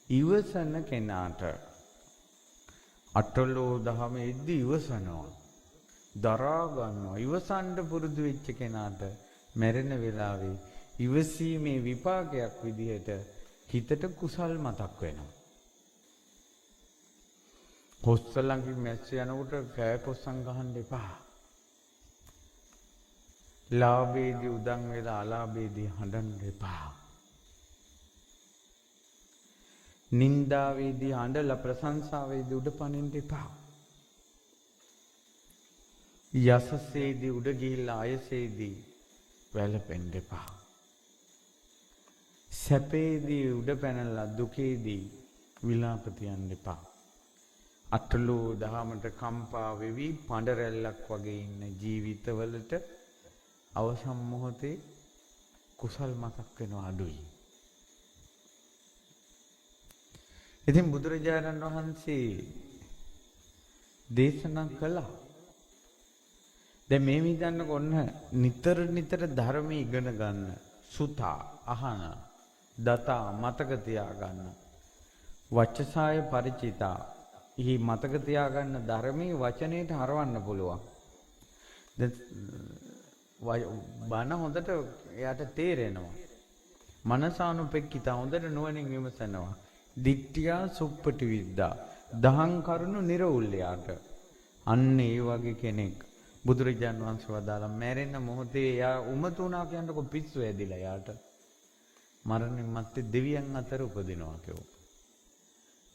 ඉවසන කෙනාට අටලෝ දහමෙද්දී ඉවසනවා. දරා ගන්නවා. ඉවසන්න පුරුදු වෙච්ච කෙනාට මැරෙන වෙලාවේ ඉවසීමේ විපාකයක් විදිහට හිතට කුසල් මතක් වෙනවා. කොස්සලංගි මැස්ස යනකොට කෑ කොස්සන් ගහන්න එපා. ලාභේදී උදන් වෙලා අලාභේදී හඬන්න එපා. නින්දාවේදී හඬලා ප්‍රශංසාවේදී උඩ පනින්න එපා. යසසේදී උඩ ගිහිල්ලා අයසේදී වැළපෙන්න එපා. සැපේදී උඩ පැනලා දුකේදී විලාප තියන්න එපා. අටලෝ දහමට කම්පා වෙවි පඬ රැල්ලක් වගේ ඉන්න ජීවිතවලට අවසන් මොහොතේ කුසල් මතක් වෙනවා අඩුයි. ඉතින් බුදුරජාණන් වහන්සේ දේශනා කළා. දැන් මේ විදිහට ඔන්න නිතර ධර්මයේ ඉගෙන ගන්න, සුතා අහන, දතා මතක තියාගන්න, වචසාය ಪರಿචිතා ඉහි මතක තියාගන්න ධර්මයේ වචනයට හරවන්න පුළුවන්. බණ හොඳට එයාට තේරෙනවා. මනසානුපෙක්කිතා හොඳට නුවණින් විමසනවා. දිට්ඨියා සුප්පටි විද්දා දහං කරුණු නිරවුල් යාට. අන්න ඒ වගේ කෙනෙක් බුදුරජාන් වහන්සේ වදාළා මැරෙන මොහොතේ එයා උමතුණා කියනකොට පිස්සු ඇදිලා යාට මරණින් මත්තේ දෙවියන් අතර උපදිනවා කියෝ.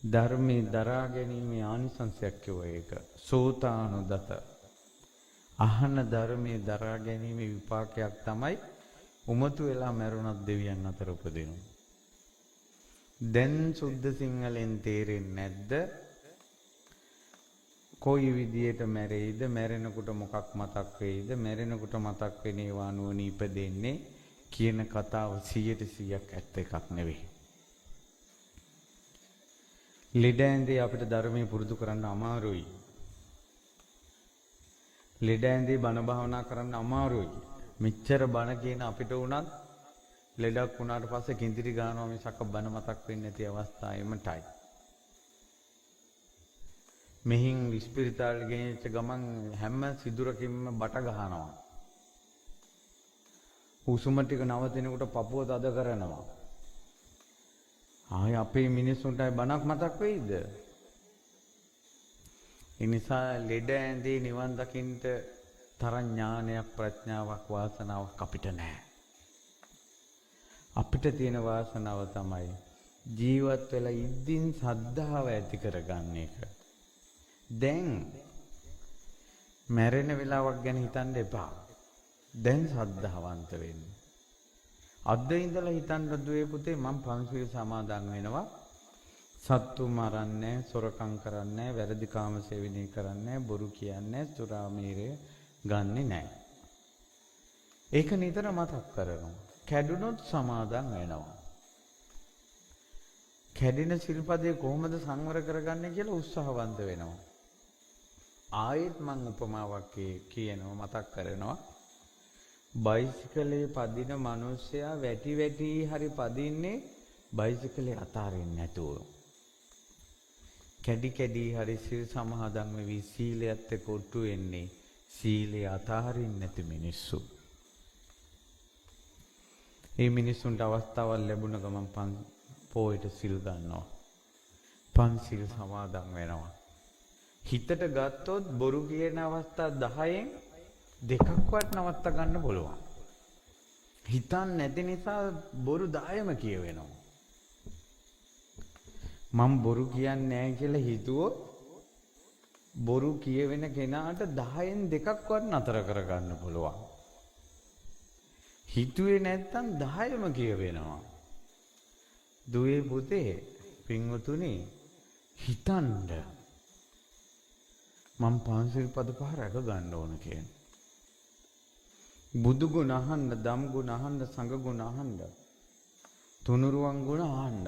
ධර්මයේ දරා ගැනීමේ ආනිසංසයක් කියෝ ඒක. සෝතානුදත අහන ධර්මයේ දරා ගැනීමේ විපාකයක් තමයි උමතු වෙලා මැරුණත් දෙවියන් අතර උපදිනවා. දැන් සුද්ධ සිංහලෙන් තේරෙන්නේ නැද්ද? කොයි විදියට මැරෙයිද? මැරෙනකොට මොකක් මතක් වෙයිද? මැරෙනකොට මතක් වෙන ඒවා නුවණ ඉපදෙන්නේ කියන කතාව 100% ඇත්ත එකක් නෙවෙයි. ලෙඩ ඇඳේ අපිට ධර්මයේ පුරුදු කරන්න අමාරුයි. ලෙඩ ඇඳේ බණ භාවනා කරන්න අමාරුයි. මෙච්චර බණ කියන අපිට උනත් ලෙඩක් වුණාට පස්සේ කිඳිරි ගන්නවා මිසක් බණ මතක් වෙන්නේ නැති අවස්ථා එමටයි. මෙහින් ඉස්පිරිතාලේ ගෙනිච්ච ගමන් හැම සිදුරකින්ම බට ගහනවා. හුස්ම ටික නවතිනකොට පපුව තද කරනවා. ආය අපේ මිනිස්සුන්ට බණක් මතක් වෙයිද? ඒ නිසා ලෙඩ ඇඳේ නිවන් දකින්න තරම් ඥානයක් ප්‍රඥාවක් වාසනාවක් අපිට නැහැ. අපිට තියෙන වාසනාව තමයි ජීවත් වෙලා ඉද්දින් සද්ධාව ඇති කරගන්න එක. දැන් මැරෙන වෙලාවක් ගැන හිතන්න එපා. දැන් සද්ධාවන්ත වෙන්න. අද ඉඳලා හිතන්න දුවේ පුතේ මම පන්සිල් සමාදන් වෙනවා. සත්තු මරන්නේ, සොරකම් කරන්නේ, වැරදි කාම සේවනය කරන්නේ, බොරු කියන්නේ, සුරාමීරය ගන්නෙ නැහැ. ඒක නිතර මතක් කරනවා. කැඩුනොත් සමාදන් වෙනවා. කැඩෙන සිල්පදේ කොහොමද සංවර කරගන්නේ කියලා උත්සාහවන්ත වෙනවා. ආයෙත් මම උපමාවක් කියනවා මතක් කරනවා. බයිසිකලේ පදින මිනිස්සයා වැටි වැටි හරි පදින්නේ බයිසිකලේ අතාරින්න නැතුව. කැඩි කැඩි හරි සිල් සමාදන් වෙවි සීලයත් එක්ක ඔට්ටු වෙන්නේ සීලය අතාරින්න නැති මිනිස්සු. මේ මිනිස්සුන්ට අවස්ථාවක් ලැබුණ ගමන් පොයට සිල් ගන්නවා. පන්සිල් සමාදන් වෙනවා. හිතට ගත්තොත් බොරු කියන අවස්ථා 10න් දෙකක්වත් නවත්ත ගන්න පුළුවන්. හිතන් නැති නිසා බොරු 10ම කියවෙනවා. මම බොරු කියන්නේ නැහැ කියලා හිතුවොත් බොරු කියවෙන කෙනාට 10න් දෙකක්වත් නතර කරගන්න පුළුවන්. හිතුවේ නැත්තම් 10ම කියවෙනවා. දුවේ පුතේ පින්වතුනි හිතන්න මම පන්සිල් පද පහ රැක ගන්න ඕන කියන්නේ. බුදු ගුණ අහන්න, ධම් ගුණ අහන්න, සංඝ ගුණ අහන්න, තුනුරුවන් ගුණ අහන්න.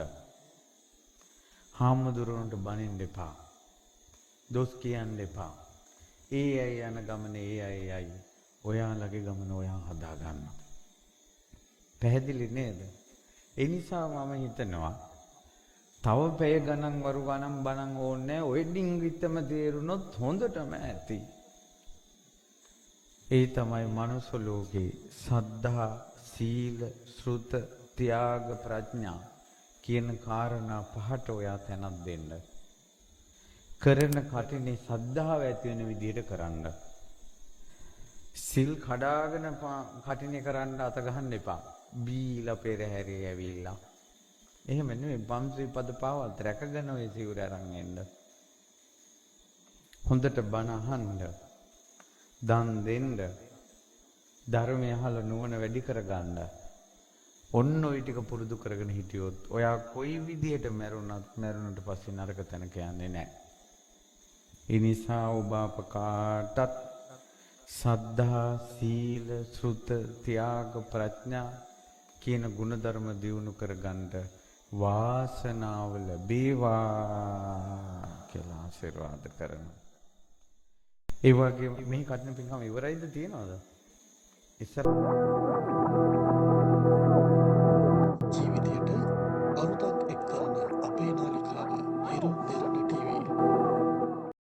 හාමුදුරුවන්ට බනින්න එපා. දොස් කියන්න එපා. ඒ අය යන ගමනේ ඒ අයයි. ඔයාලගේ ගමන ඔයා හදා ගන්න. පැහැදිලි නේද? ඒ නිසා මම හිතනවා තව පැය ගණන් වරු ගණන් බණන් ඕනේ ඔය ඩිංගිත්තම තේරුනොත් හොඳටම ඇති. ඒ තමයි මනුස්ස ලෝකේ සද්ධා, සීල, ශ්‍රුත, ත්‍යාග, ප්‍රඥා කියන කාරණා පහට ඔයා තැනක් දෙන්න. කරන කටිනේ සද්ධාව ඇති වෙන විදිහට කරන්න. සිල් කඩාගෙන කටිනේ කරන්න අත ගහන්න එපා. බීලා පෙරහැරේ ඇවිල්ලා. එහෙම නෙවෙයි පන්සිල් පද පාවල් රැකගෙන ඔය සිවුර අරන් එන්න. හොඳට බණ අහන්න. දන් දෙන්න. ධර්මය අහලා නුවණ වැඩි කරගන්න. ඔන්න ඔය ටික පුරුදු කරගෙන හිටියොත් ඔයා කොයි විදිහට මැරුණට පස්සේ නරක තැනක යන්නේ නැහැ. ඒ නිසා ඔබ අප කාටත් සද්ධා, සීල, ශ්‍රුත, ත්‍යාග, ප්‍රඥා කියන ගුණධර්ම දියුණු කරගන්න වාසනාව ලැබේවා කියලා ආශිර්වාද කරනවා. ඒ වගේම මේ කටින පින්කම ඉවරයිද තියනවද? ඉස්සර